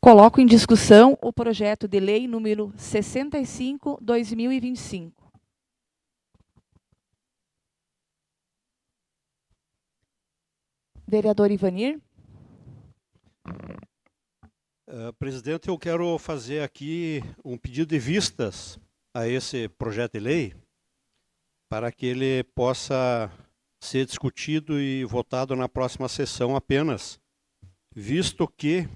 Coloco em discussão o projeto de lei número 65/2025. Vereador Ivanir. Presidente, eu quero fazer aqui um pedido de vistas a esse projeto de lei para que ele possa ser discutido e votado na próxima sessão apenas, visto que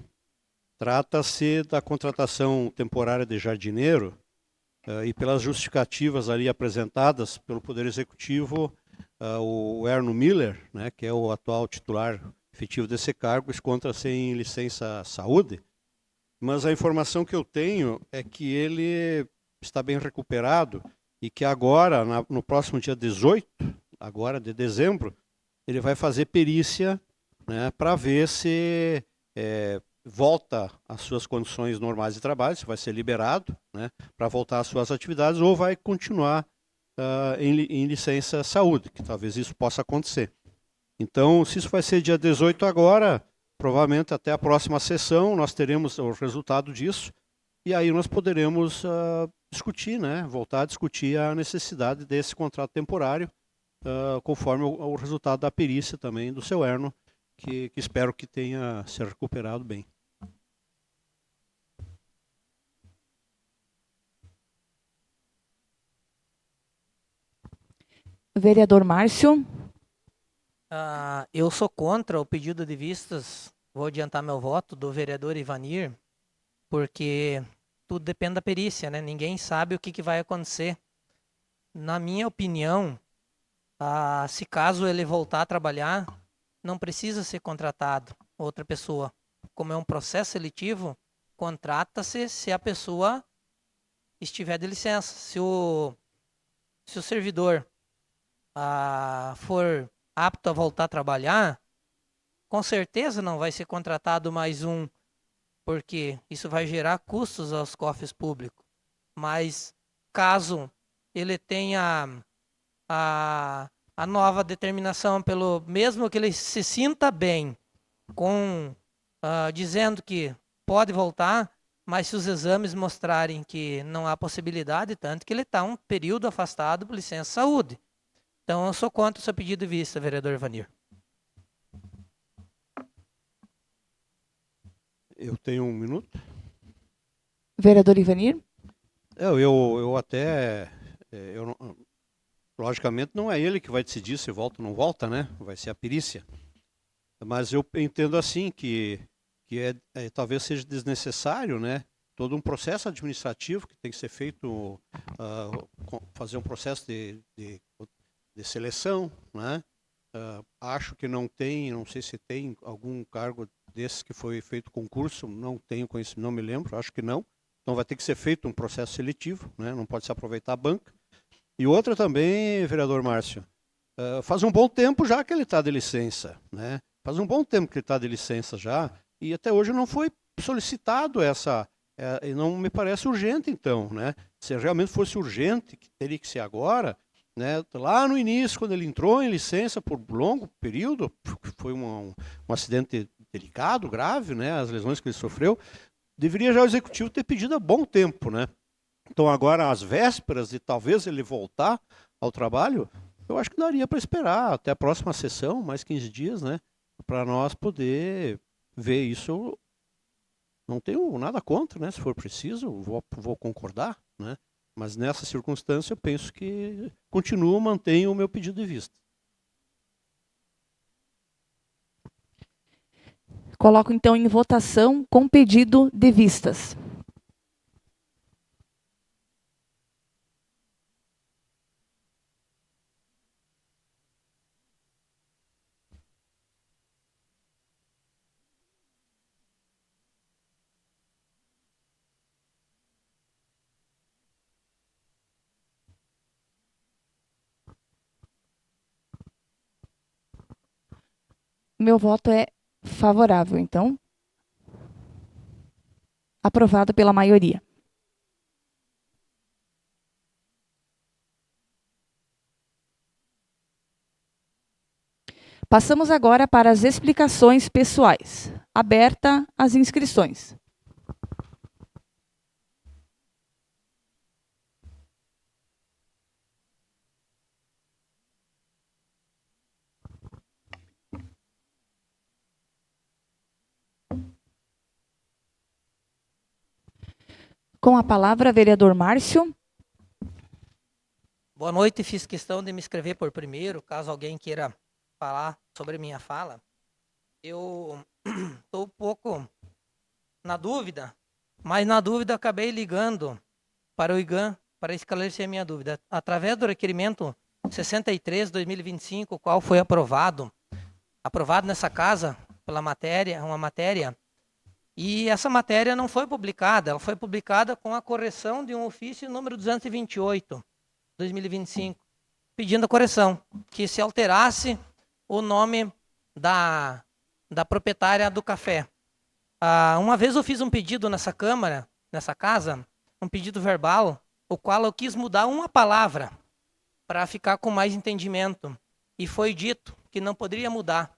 trata-se da contratação temporária de jardineiro e pelas justificativas ali apresentadas pelo Poder Executivo, o Erno Miller, né, que é o atual titular efetivo desse cargo, encontra-se em licença saúde, mas a informação que eu tenho é que ele está bem recuperado e que agora, no próximo dia 18, agora de dezembro, ele vai fazer perícia, né, para ver se volta às suas condições normais de trabalho, se vai ser liberado, né, para voltar às suas atividades ou vai continuar em licença saúde, que talvez isso possa acontecer. Então, se isso vai ser dia 18 agora, provavelmente até a próxima sessão nós teremos o resultado disso e aí nós poderemos discutir, né, voltar a discutir a necessidade desse contrato temporário, conforme o resultado da perícia também do seu Erno, que espero que tenha se recuperado bem. Vereador Márcio. Eu sou contra o pedido de vistas, vou adiantar meu voto, do vereador Ivanir, porque tudo depende da perícia, né? Ninguém sabe o que vai acontecer. Na minha opinião, se caso ele voltar a trabalhar, não precisa ser contratado outra pessoa. Como é um processo seletivo, contrata-se se a pessoa estiver de licença. Se o servidor for apto a voltar a trabalhar, com certeza não vai ser contratado mais um, porque isso vai gerar custos aos cofres públicos. mas caso ele tenha a nova determinação, mesmo que ele se sinta bem, dizendo que pode voltar, mas se os exames mostrarem que não há possibilidade, tanto que ele está um período afastado por licença saúde. Então, eu sou contra o seu pedido de vista, vereador Ivanir. Eu tenho 1 minuto. Vereador Ivanir? Eu até... logicamente, não é ele que vai decidir se volta ou não volta, né? Vai ser a perícia. Mas eu entendo assim que talvez seja desnecessário, né? Todo um processo administrativo que tem que ser feito, fazer um processo de seleção, né? Acho que não sei se tem algum cargo desses que foi feito concurso, não tenho conhecimento, não me lembro, acho que não. Então vai ter que ser feito um processo seletivo, né? Não pode se aproveitar a banca. E outra também, vereador Márcio, faz um bom tempo já que ele está de licença, né? Faz um bom tempo que ele está de licença já, e até hoje não foi solicitado e não me parece urgente então, né? Se realmente fosse urgente, que teria que ser agora, né? Lá no início, quando ele entrou em licença por longo período, foi um acidente delicado, grave, né? As lesões que ele sofreu, deveria já o executivo ter pedido há bom tempo, né? Então agora, às vésperas de talvez ele voltar ao trabalho, eu acho que daria para esperar até a próxima sessão, mais 15 dias, né? Para nós poder ver isso. Não tenho nada contra, né? Se for preciso, vou concordar, né? Mas nessa circunstância eu penso que mantenho o meu pedido de vista. Coloco então em votação com pedido de vistas. Meu voto é favorável, então. Aprovado pela maioria. Passamos agora para as explicações pessoais. Aberta as inscrições. Com a palavra, vereador Márcio. Boa noite, fiz questão de me inscrever por primeiro, caso alguém queira falar sobre minha fala. Eu estou um pouco na dúvida, mas na dúvida acabei ligando para o IGAM para esclarecer a minha dúvida. Através do requerimento 63/2025, qual foi aprovado nessa casa pela uma matéria, e essa matéria não foi publicada, ela foi publicada com a correção de um ofício número 228/2025, pedindo a correção, que se alterasse o nome da proprietária do café. Uma vez eu fiz um pedido nessa casa, um pedido verbal, o qual eu quis mudar uma palavra para ficar com mais entendimento, e foi dito que não poderia mudar.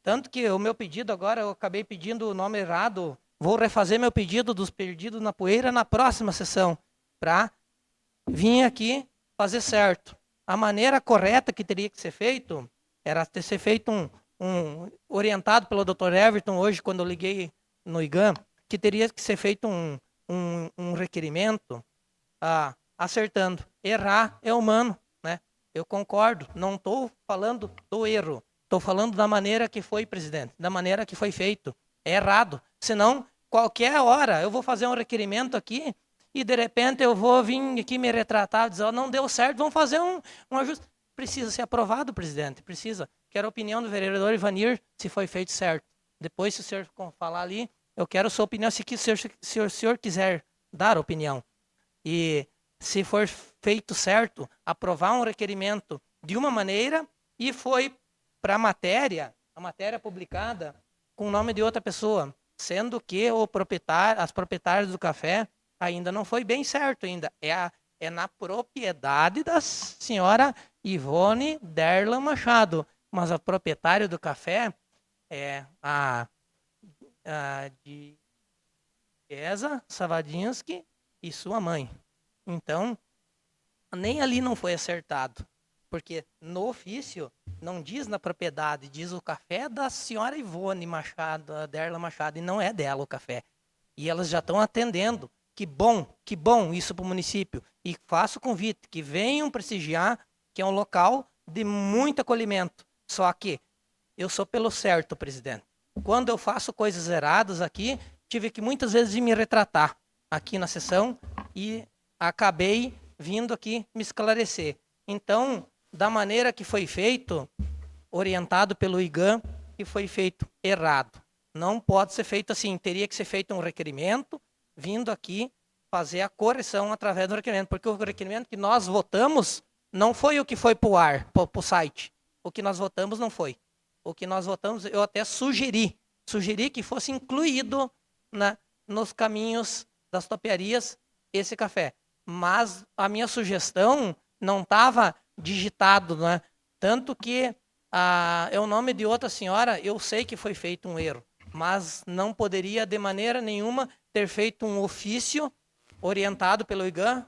Tanto que o meu pedido agora, eu acabei pedindo o nome errado, vou refazer meu pedido dos perdidos na poeira na próxima sessão, para vir aqui fazer certo. A maneira correta que teria que ser feito, era ter ser feito orientado pelo Dr. Everton hoje, quando eu liguei no IGAM, que teria que ser feito um requerimento acertando. Errar é humano, né? Eu concordo, não estou falando do erro. Estou falando da maneira que foi, presidente, da maneira que foi feito. É errado. Senão, qualquer hora eu vou fazer um requerimento aqui e, de repente, eu vou vir aqui me retratar, dizer, não deu certo, vamos fazer um ajuste. Precisa ser aprovado, presidente, precisa. Quero a opinião do vereador Ivanir, se foi feito certo. Depois, se o senhor falar ali, eu quero a sua opinião, se o senhor quiser dar opinião. E, se for feito certo, aprovar um requerimento de uma maneira e foi para a matéria publicada com o nome de outra pessoa, sendo que as proprietárias do café ainda não foi bem certo ainda. É na propriedade da senhora Ivone Derla Machado, mas a proprietária do café é a de Esa Savadinsky e sua mãe. Então, nem ali não foi acertado, porque no ofício não diz na propriedade, diz o café da senhora Ivone Machado, a Derla Machado, e não é dela o café. E elas já estão atendendo. Que bom isso para o município. E faço o convite, que venham prestigiar, que é um local de muito acolhimento. Só que eu sou pelo certo, presidente. Quando eu faço coisas erradas aqui, tive que muitas vezes me retratar aqui na sessão e acabei vindo aqui me esclarecer. Então, da maneira que foi feito, orientado pelo IGAM, que foi feito errado. Não pode ser feito assim, teria que ser feito um requerimento, vindo aqui fazer a correção através do requerimento, porque o requerimento que nós votamos não foi o que foi para o ar, para o site. O que nós votamos não foi. O que nós votamos, eu até sugeri que fosse incluído nos caminhos das topiarias esse café. Mas a minha sugestão não estava digitado, né? Tanto que é o nome de outra senhora, eu sei que foi feito um erro, mas não poderia de maneira nenhuma ter feito um ofício orientado pelo IGAM,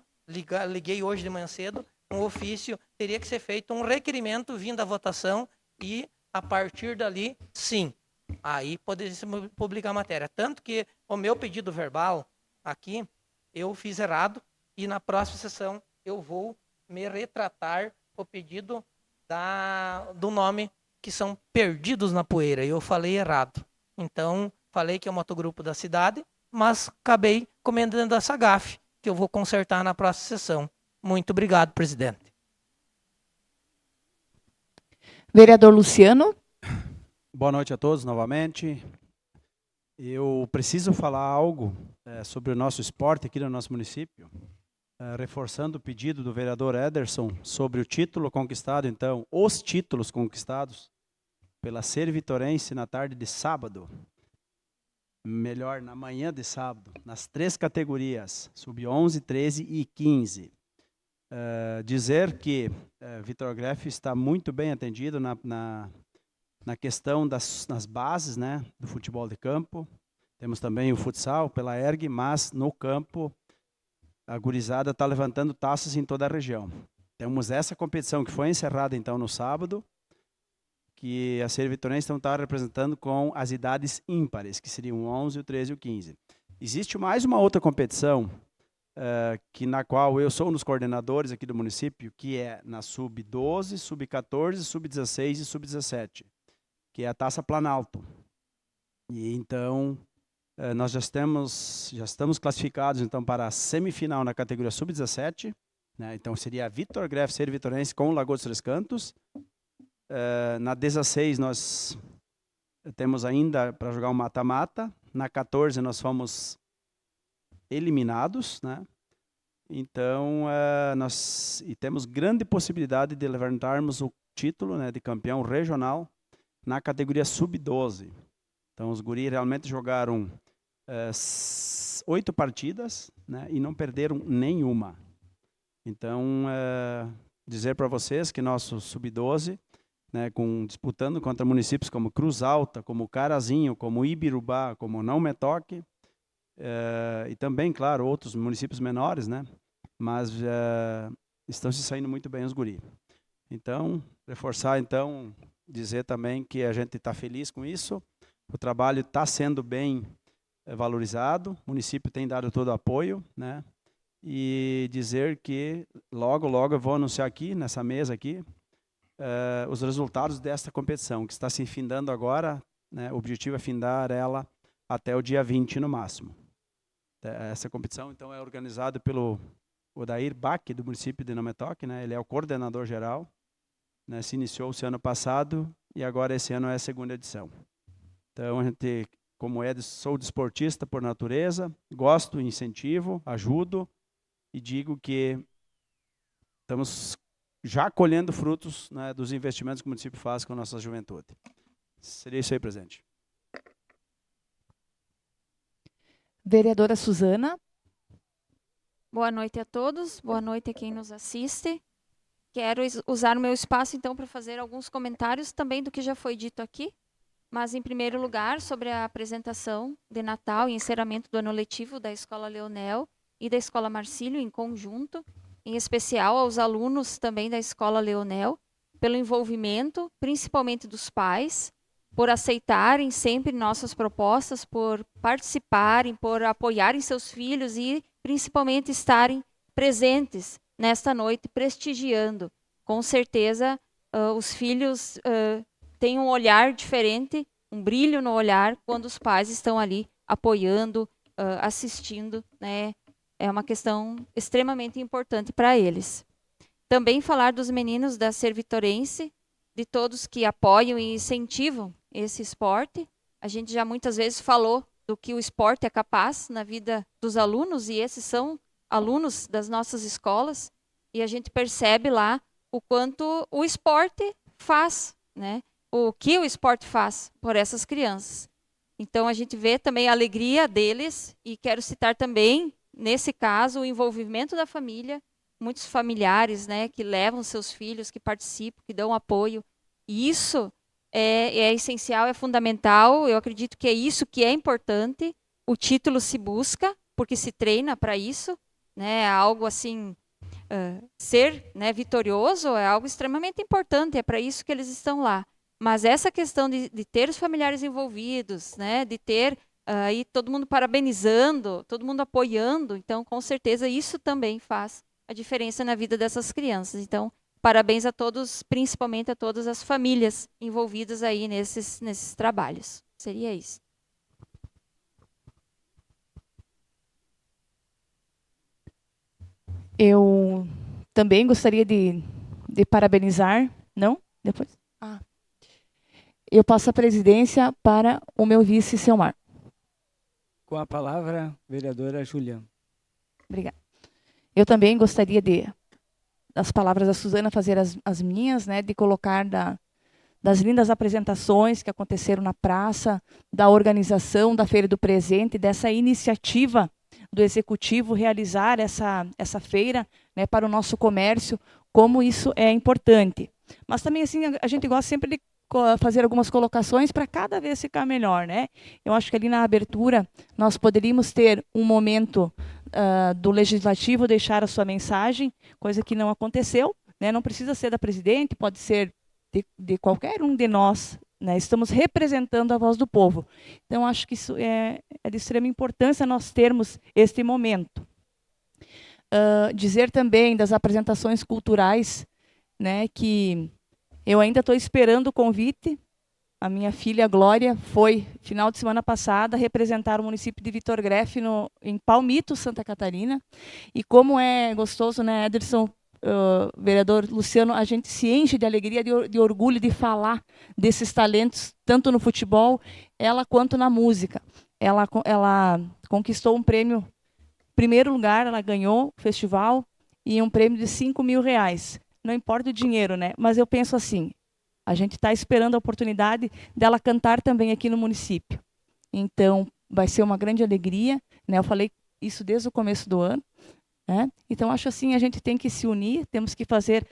liguei hoje de manhã cedo, um ofício, teria que ser feito um requerimento vindo à votação e, a partir dali, sim, aí poderia se publicar a matéria. Tanto que o meu pedido verbal aqui, eu fiz errado e na próxima sessão eu vou me retratar o pedido do nome que são perdidos na poeira. Eu falei errado. Então, falei que é o motogrupo da cidade, mas acabei cometendo essa gafe, que eu vou consertar na próxima sessão. Muito obrigado, presidente. Vereador Luciano. Boa noite a todos novamente. Eu preciso falar algo sobre o nosso esporte aqui no nosso município, reforçando o pedido do vereador Ederson sobre o título conquistado, então, os títulos conquistados pela Ser Vitorense na tarde de sábado, melhor, na manhã de sábado, nas 3 categorias, sub-11, 13 e 15. Dizer que Vitorgref está muito bem atendido na questão nas bases, né, do futebol de campo. Temos também o futsal pela ERG, mas no campo a gurizada está levantando taças em toda a região. Temos essa competição que foi encerrada então no sábado, que a Ser Vitorense então está representando com as idades ímpares, que seriam o 11, o 13 e o 15. Existe mais uma outra competição, na qual eu sou um dos coordenadores aqui do município, que é na sub-12, sub-14, sub-16 e sub-17, que é a Taça Planalto. E então nós já estamos classificados então para a semifinal na categoria sub-17, né? Então seria a Vitorgref Ser Vitorense com o Lagoa dos Três Cantos. Na 16 nós temos ainda para jogar um mata-mata. Na 14 nós fomos eliminados, né? Então nós temos grande possibilidade de levantarmos o título, né, de campeão regional na categoria sub-12. Então os guris realmente jogaram 8 partidas, né, e não perderam nenhuma. Então dizer para vocês que nosso sub-12, né, disputando contra municípios como Cruz Alta, como Carazinho, como Ibirubá, como Não Metoque, e também, claro, outros municípios menores, né, mas estão se saindo muito bem os guri. Então, reforçar, então, dizer também que a gente está feliz com isso, o trabalho está sendo bem valorizado, o município tem dado todo o apoio, né, e dizer que logo eu vou anunciar aqui, nessa mesa aqui, os resultados desta competição, que está se findando agora, né, o objetivo é findar ela até o dia 20 no máximo. Essa competição, então, é organizada pelo Odair Bach, do município de Não Metoque, né, ele é o coordenador geral, né, se iniciou-se ano passado e agora esse ano é a 2ª edição. Então, a gente, como sou desportista por natureza, gosto, incentivo, ajudo e digo que estamos já colhendo frutos, né, dos investimentos que o município faz com a nossa juventude. Seria isso aí, presidente. Vereadora Suzana. Boa noite a todos, boa noite a quem nos assiste. Quero usar o meu espaço, então, para fazer alguns comentários também do que já foi dito aqui, mas, em primeiro lugar, sobre a apresentação de Natal e encerramento do ano letivo da Escola Leonel e da Escola Marcílio em conjunto, em especial aos alunos também da Escola Leonel, pelo envolvimento, principalmente dos pais, por aceitarem sempre nossas propostas, por participarem, por apoiarem seus filhos e, principalmente, estarem presentes nesta noite, prestigiando. Com certeza, os filhos têm um olhar diferente, um brilho no olhar, quando os pais estão ali apoiando, assistindo, né? É uma questão extremamente importante para eles. Também falar dos meninos da Servitorense, de todos que apoiam e incentivam esse esporte. A gente já muitas vezes falou do que o esporte é capaz na vida dos alunos, e esses são alunos das nossas escolas, e a gente percebe lá o quanto o esporte faz, né? O que o esporte faz por essas crianças. Então, a gente vê também a alegria deles, e quero citar também, nesse caso, o envolvimento da família, muitos familiares, né, que levam seus filhos, que participam, que dão apoio. E isso é essencial, é fundamental. Eu acredito que é isso que é importante. O título se busca, porque se treina para isso, né? É algo assim, ser, né, vitorioso é algo extremamente importante, é para isso que eles estão lá. Mas essa questão de ter os familiares envolvidos, né, de ter aí todo mundo parabenizando, todo mundo apoiando, então com certeza isso também faz a diferença na vida dessas crianças. Então, parabéns a todos, principalmente a todas as famílias envolvidas aí nesses trabalhos. Seria isso. Eu também gostaria de parabenizar. Não? Depois? Eu passo a presidência para o meu vice, Selmar. Com a palavra, vereadora Júlia. Obrigada. Eu também gostaria das palavras da Suzana, fazer as minhas, né, de colocar das lindas apresentações que aconteceram na praça, da organização da Feira do Presente, dessa iniciativa do Executivo realizar essa feira, né, para o nosso comércio, como isso é importante. Mas também, assim, a gente gosta sempre de fazer algumas colocações para cada vez ficar melhor, né? Eu acho que ali na abertura nós poderíamos ter um momento do Legislativo deixar a sua mensagem, coisa que não aconteceu, né? Não precisa ser da presidente, pode ser de qualquer um de nós, né? Estamos representando a voz do povo. Então, acho que isso é de extrema importância nós termos este momento. Dizer também das apresentações culturais, né, que eu ainda estou esperando o convite. A minha filha Glória foi, final de semana passada, representar o município de Vitor Grefe em Palmito, Santa Catarina. E como é gostoso, né, Ederson, vereador Luciano, a gente se enche de alegria, de orgulho de falar desses talentos, tanto no futebol, ela quanto na música. Ela conquistou um prêmio, primeiro lugar, ela ganhou o festival, e um prêmio de R$5.000. Não importa o dinheiro, né? Mas eu penso assim, a gente está esperando a oportunidade dela cantar também aqui no município. Então, vai ser uma grande alegria, né? Eu falei isso desde o começo do ano, né? Então, acho assim, a gente tem que se unir, temos que fazer,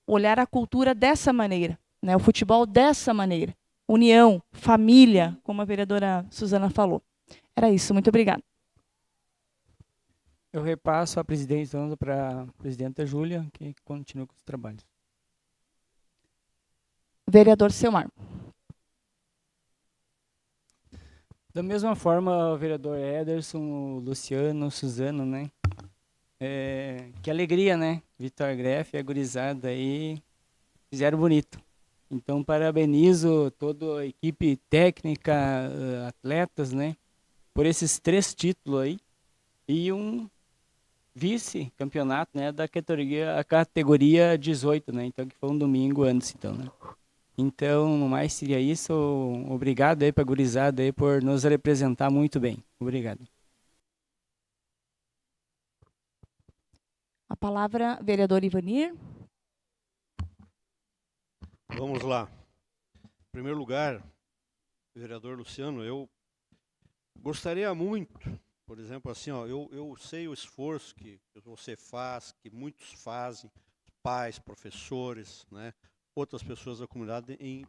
olhar a cultura dessa maneira, né? O futebol dessa maneira. União, família, como a vereadora Suzana falou. Era isso, muito obrigada. Eu repasso a presidência para a presidenta Júlia, que continua com os trabalhos. Vereador Selmar. Da mesma forma, o vereador Ederson, o Luciano, o Suzano, né? Que alegria, né? Vitor Grefe, a gurizada aí, fizeram bonito. Então, parabenizo toda a equipe técnica, atletas, né? Por esses 3 títulos aí. E um vice-campeonato, né, da categoria 18, né, então que foi um domingo antes, então, né. Então, no mais seria isso. Obrigado aí pra gurizada aí por nos representar muito bem. Obrigado. A palavra, vereador Ivanir. Vamos lá. Em primeiro lugar, vereador Luciano, eu gostaria muito Por exemplo, assim, ó, eu sei o esforço que você faz, que muitos fazem, pais, professores, né, outras pessoas da comunidade em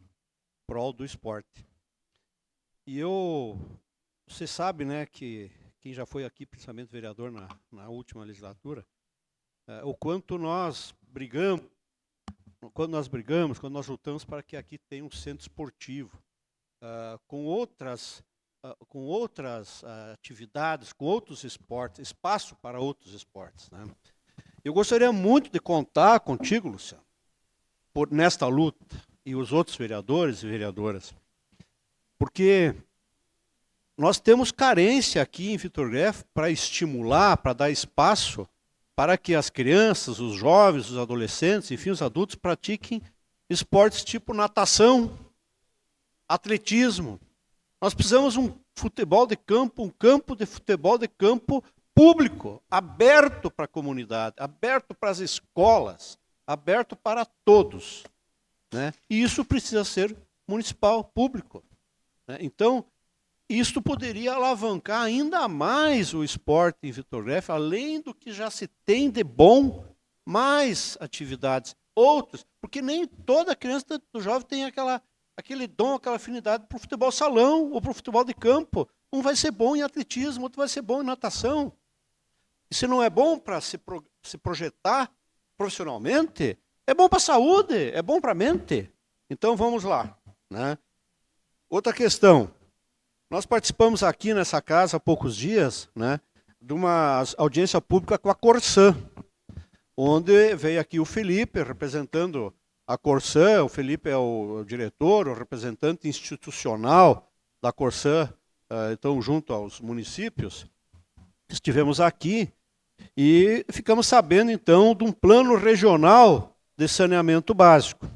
prol do esporte. E você sabe, né, que quem já foi aqui, principalmente vereador na última legislatura, o quanto nós brigamos, quando nós lutamos para que aqui tenha um centro esportivo, com outras atividades, com outros esportes, espaço para outros esportes, né? Eu gostaria muito de contar contigo, Luciano, nesta luta, e os outros vereadores e vereadoras, porque nós temos carência aqui em Vitor Greff para estimular, para dar espaço para que as crianças, os jovens, os adolescentes, enfim, os adultos pratiquem esportes tipo natação, atletismo. Nós precisamos um futebol de campo, um campo de futebol de campo público, aberto para a comunidade, aberto para as escolas, aberto para todos, né? E isso precisa ser municipal, público, né? Então, isto poderia alavancar ainda mais o esporte em Vitor Greff, além do que já se tem de bom, mais atividades, outras, porque nem toda criança do jovem tem aquele dom, aquela afinidade para o futebol salão ou para o futebol de campo. Um vai ser bom em atletismo, outro vai ser bom em natação. E se não é bom para se projetar profissionalmente, é bom para a saúde, é bom para a mente. Então vamos lá, né? Outra questão. Nós participamos aqui nessa casa há poucos dias, né, de uma audiência pública com a Corsã, onde veio aqui o Felipe representando a Corsã. O Felipe é o diretor, o representante institucional da Corsã, então junto aos municípios. Estivemos aqui e ficamos sabendo então de um plano regional de saneamento básico.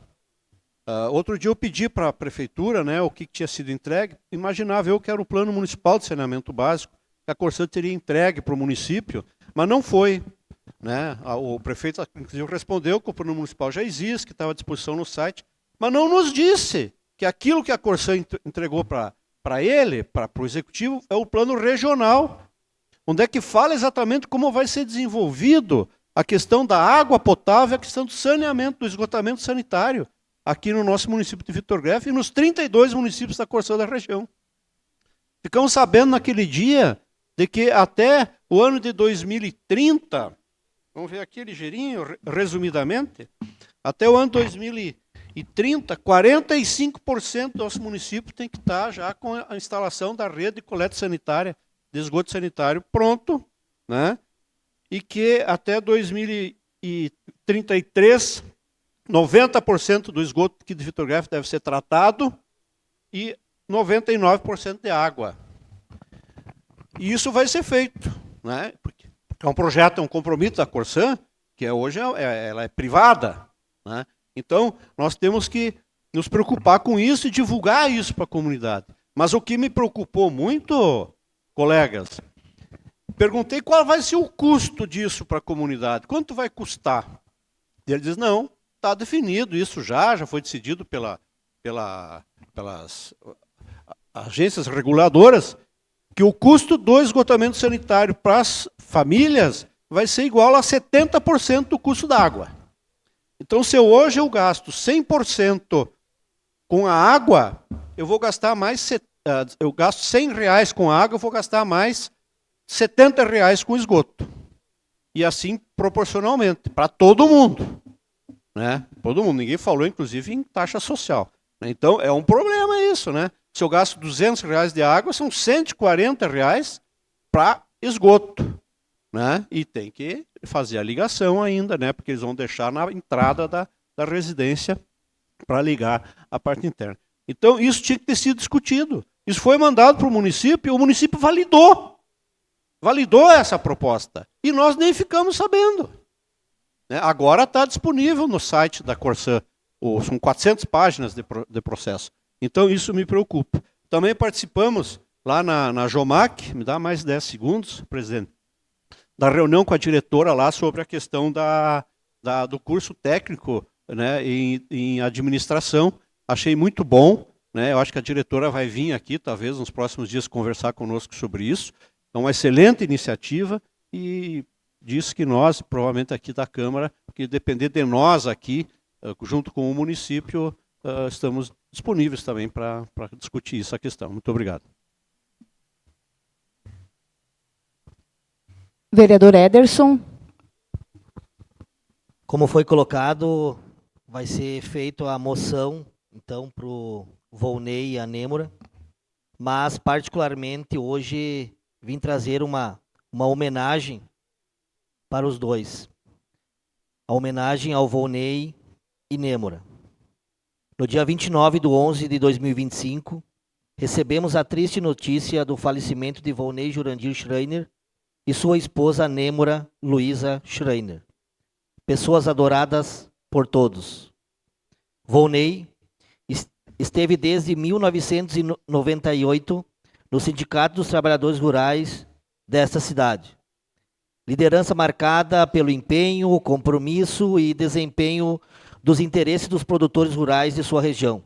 Outro dia eu pedi para a prefeitura, né, o que tinha sido entregue. Imaginava eu que era o plano municipal de saneamento básico, que a Corsã teria entregue para o município, mas não foi, né? O prefeito, inclusive, respondeu que o plano municipal já existe, que estava à disposição no site, mas não nos disse que aquilo que a Corsã entregou para ele, para o executivo, é o plano regional, onde é que fala exatamente como vai ser desenvolvido a questão da água potável, a questão do saneamento, do esgotamento sanitário, aqui no nosso município de Vitor Greff e nos 32 municípios da Corsã da região. Ficamos sabendo naquele dia de que até o ano de 2030, vamos ver aqui ligeirinho, resumidamente, até o ano de 2030, 45% do nosso município tem que estar já com a instalação da rede de coleta sanitária, de esgoto sanitário pronto, né? E que até 2033, 90% do esgoto aqui de Vitor Greff deve ser tratado e 99% de água. E isso vai ser feito, né? Porque é um projeto, é um compromisso da Corsã, que hoje ela é privada, né? Então, nós temos que nos preocupar com isso e divulgar isso para a comunidade. Mas o que me preocupou muito, colegas, perguntei qual vai ser o custo disso para a comunidade, quanto vai custar? E ele diz, não, está definido isso já foi decidido pelas agências reguladoras, que o custo do esgotamento sanitário para as famílias vai ser igual a 70% do custo da água. Então, se hoje eu gasto 100% com a água, eu vou gastar mais, eu gasto R$100 com a água, eu vou gastar mais R$70 com esgoto. E assim proporcionalmente, para todo mundo. Né? Todo mundo, ninguém falou inclusive em taxa social. Então é um problema isso, né? Se eu gasto R$200 de água, são R$140 para esgoto, né? E tem que fazer a ligação ainda, né? Porque eles vão deixar na entrada da residência para ligar a parte interna. Então isso tinha que ter sido discutido. Isso foi mandado para o município e o município validou essa proposta. E nós nem ficamos sabendo. Agora está disponível no site da Corsã, são 400 páginas de processo. Então isso me preocupa. Também participamos lá na Jomac, me dá mais 10 segundos, presidente, da reunião com a diretora lá sobre a questão do curso técnico, né, em administração. Achei muito bom, né? Eu acho que a diretora vai vir aqui, talvez nos próximos dias, conversar conosco sobre isso. É uma excelente iniciativa e disso que nós, provavelmente aqui da Câmara, que depender de nós aqui, junto com o município, estamos disponíveis também para discutir essa questão. Muito obrigado. Vereador Ederson. Como foi colocado, vai ser feita a moção, então, para o Volney e a Nêmora, mas, particularmente, hoje, vim trazer uma homenagem para os dois. A homenagem ao Volney e Nêmora. No dia 29/11/2025, recebemos a triste notícia do falecimento de Volney Jurandir Schreiner e sua esposa Nêmora Luísa Schreiner. Pessoas adoradas por todos. Volney esteve desde 1998 no Sindicato dos Trabalhadores Rurais desta cidade. Liderança marcada pelo empenho, compromisso e desempenho dos interesses dos produtores rurais de sua região.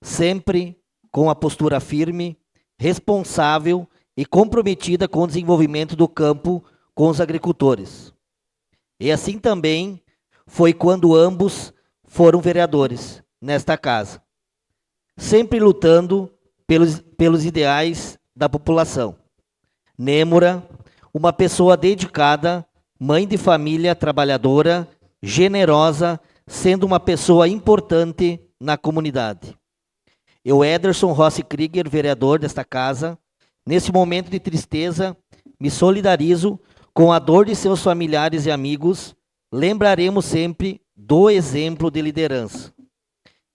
Sempre com a postura firme, responsável e comprometida com o desenvolvimento do campo com os agricultores. E assim também foi quando ambos foram vereadores nesta casa, sempre lutando pelos ideais da população. Nêmora, uma pessoa dedicada, mãe de família, trabalhadora, generosa, sendo uma pessoa importante na comunidade. Eu, Ederson Rossi Krieger, vereador desta casa, nesse momento de tristeza, me solidarizo com a dor de seus familiares e amigos. Lembraremos sempre do exemplo de liderança,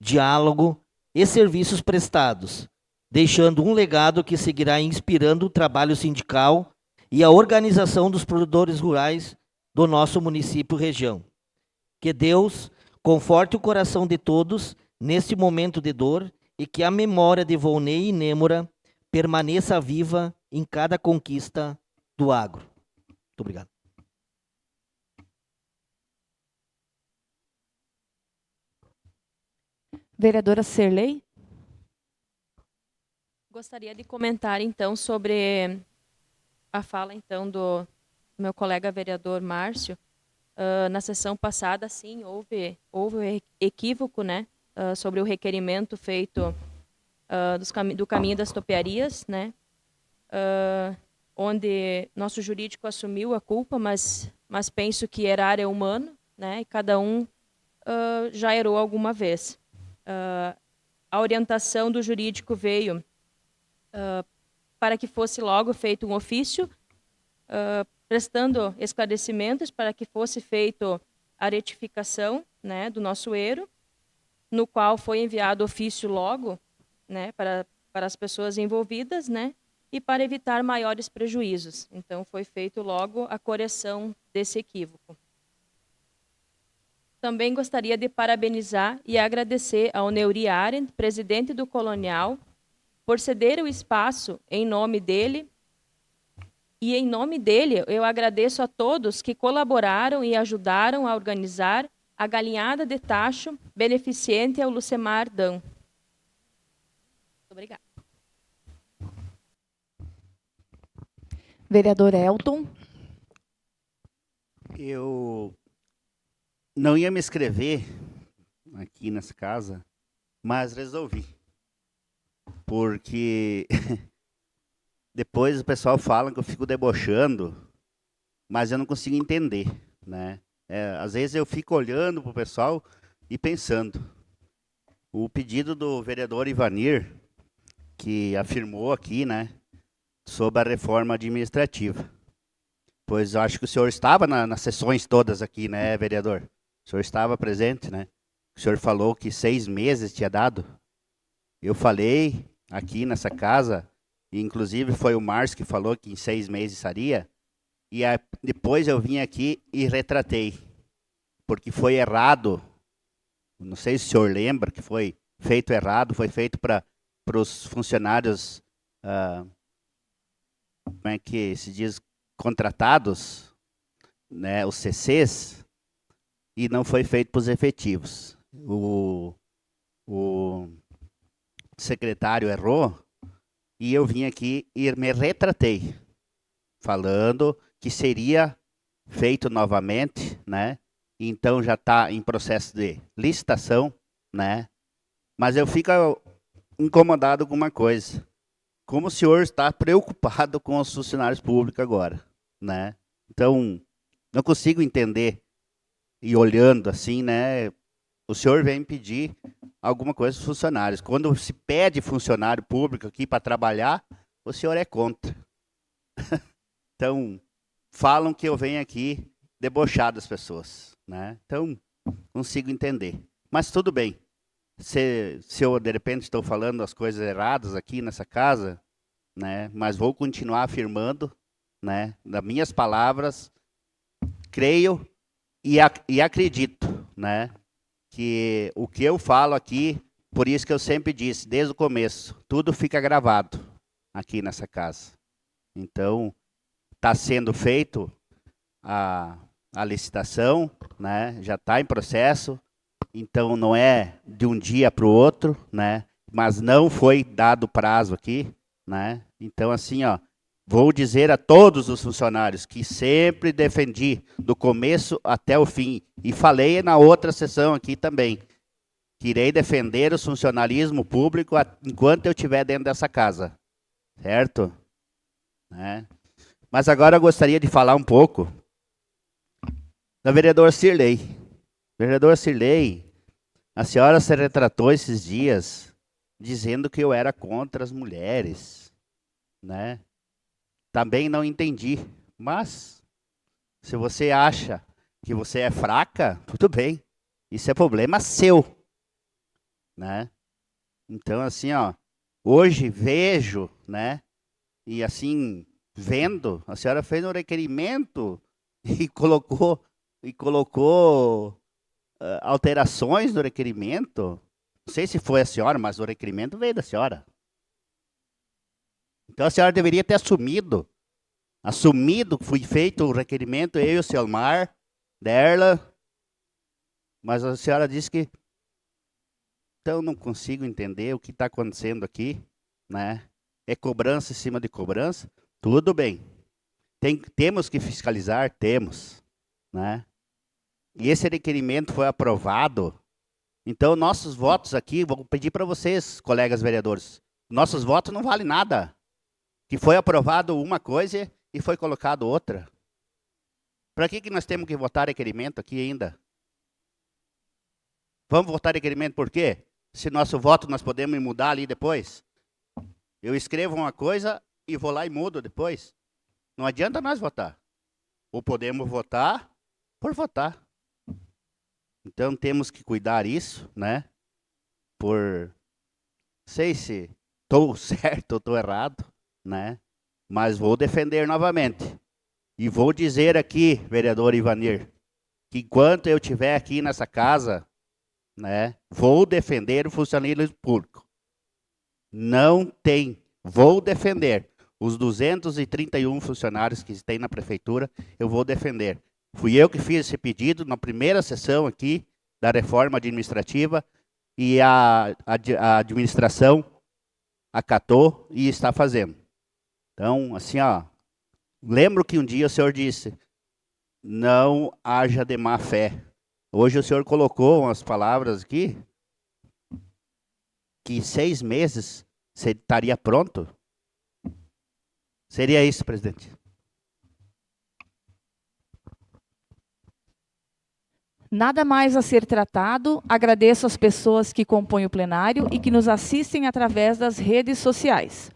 diálogo e serviços prestados, deixando um legado que seguirá inspirando o trabalho sindical e a organização dos produtores rurais do nosso município e região. Que Deus conforte o coração de todos neste momento de dor e que a memória de Volney e Nêmora permaneça viva em cada conquista do agro. Muito obrigado. Vereadora Serlei. Gostaria de comentar, então, sobre a fala, então, do meu colega vereador Márcio. Na sessão passada, sim, houve equívoco, né, sobre o requerimento feito do caminho das topiarias, né, onde nosso jurídico assumiu a culpa, mas penso que errar é humano, né, e cada um já errou alguma vez. A orientação do jurídico veio para que fosse logo feito um ofício, prestando esclarecimentos para que fosse feito a retificação, né, do nosso erro, no qual foi enviado ofício logo, né, para as pessoas envolvidas, né, e para evitar maiores prejuízos. Então, foi feito logo a correção desse equívoco. Também gostaria de parabenizar e agradecer ao Neuri Arendt, presidente do Colonial, por ceder o espaço em nome dele. E, em nome dele, eu agradeço a todos que colaboraram e ajudaram a organizar a galinhada de tacho beneficente ao Lucemar Dan. Muito obrigada. Vereador Elton. Eu não ia me inscrever aqui nessa casa, mas resolvi. Porque depois o pessoal fala que eu fico debochando, mas eu não consigo entender, né? Às vezes eu fico olhando para o pessoal e pensando. O pedido do vereador Ivanir, que afirmou aqui, né, sobre a reforma administrativa. Pois eu acho que o senhor estava nas sessões todas aqui, né, vereador? O senhor estava presente, né? O senhor falou que 6 meses tinha dado. Eu falei aqui nessa casa, e inclusive foi o Márcio que falou que em 6 meses estaria, e depois eu vim aqui e retratei, porque foi errado. Não sei se o senhor lembra que foi feito errado, foi feito para os funcionários, como é que se diz, contratados, né, os CCs, e não foi feito para os efetivos. O secretário errou e eu vim aqui e me retratei. falando que seria feito novamente, né? Então já está em processo de licitação, né? Mas eu fico incomodado com uma coisa. Como o senhor está preocupado com os funcionários públicos agora, né? Então, não consigo entender. E olhando assim, né? O senhor vem pedir alguma coisa dos funcionários. Quando se pede funcionário público aqui para trabalhar, o senhor é contra. Então, falam que eu venho aqui debochar das pessoas, né? Então, consigo entender. Mas tudo bem. Se eu, de repente, estou falando as coisas erradas aqui nessa casa, né? Mas vou continuar afirmando, né? Das minhas palavras, creio e acredito, né? Que o que eu falo aqui, por isso que eu sempre disse, desde o começo, tudo fica gravado aqui nessa casa. Então, está sendo feito a licitação, né? Já está em processo, então não é de um dia para o outro, né? Mas não foi dado prazo aqui, né? Então, assim, ó, vou dizer a todos os funcionários que sempre defendi do começo até o fim, e falei na outra sessão aqui também, que irei defender o funcionalismo público enquanto eu estiver dentro dessa casa, certo? Né? Mas agora eu gostaria de falar um pouco da vereadora Cirlei. Vereadora Cirlei, a senhora se retratou esses dias dizendo que eu era contra as mulheres, né? Também não entendi, mas se você acha que você é fraca, tudo bem, isso é problema seu, né? Então, assim, ó, hoje vejo, né? E assim, vendo, a senhora fez um requerimento e colocou alterações no requerimento. Não sei se foi a senhora, mas o requerimento veio da senhora. Então a senhora deveria ter assumido que foi feito o requerimento, eu e o Selmar, dela, mas a senhora disse que... Então não consigo entender o que está acontecendo aqui, né? É cobrança em cima de cobrança, tudo bem. Temos que fiscalizar, temos, né? E esse requerimento foi aprovado, então nossos votos aqui, vou pedir para vocês, colegas vereadores, nossos votos não valem nada. Que foi aprovado uma coisa e foi colocado outra. Para que nós temos que votar requerimento aqui ainda? Vamos votar requerimento por quê? Se nosso voto nós podemos mudar ali depois. Eu escrevo uma coisa e vou lá e mudo depois. Não adianta nós votar. Ou podemos votar por votar. Então temos que cuidar isso, né? Não sei se estou certo ou estou errado, né? Mas vou defender novamente. E vou dizer aqui, vereador Ivanir, que enquanto eu estiver aqui nessa casa, né, vou defender o funcionalismo público. Vou defender os 231 funcionários que tem na prefeitura, eu vou defender. Fui eu que fiz esse pedido na primeira sessão aqui da reforma administrativa e a administração acatou e está fazendo. Então, assim, ó, lembro que um dia o senhor disse, não haja de má fé. Hoje o senhor colocou umas palavras aqui, que 6 meses você estaria pronto? Seria isso, presidente. Nada mais a ser tratado. Agradeço às pessoas que compõem o plenário e que nos assistem através das redes sociais.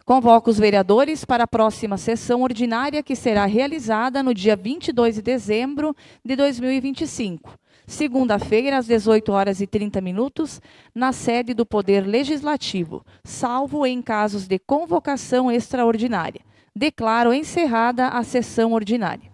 Convoco os vereadores para a próxima sessão ordinária, que será realizada no dia 22 de dezembro de 2025, segunda-feira, às 18h30, na sede do Poder Legislativo, salvo em casos de convocação extraordinária. Declaro encerrada a sessão ordinária.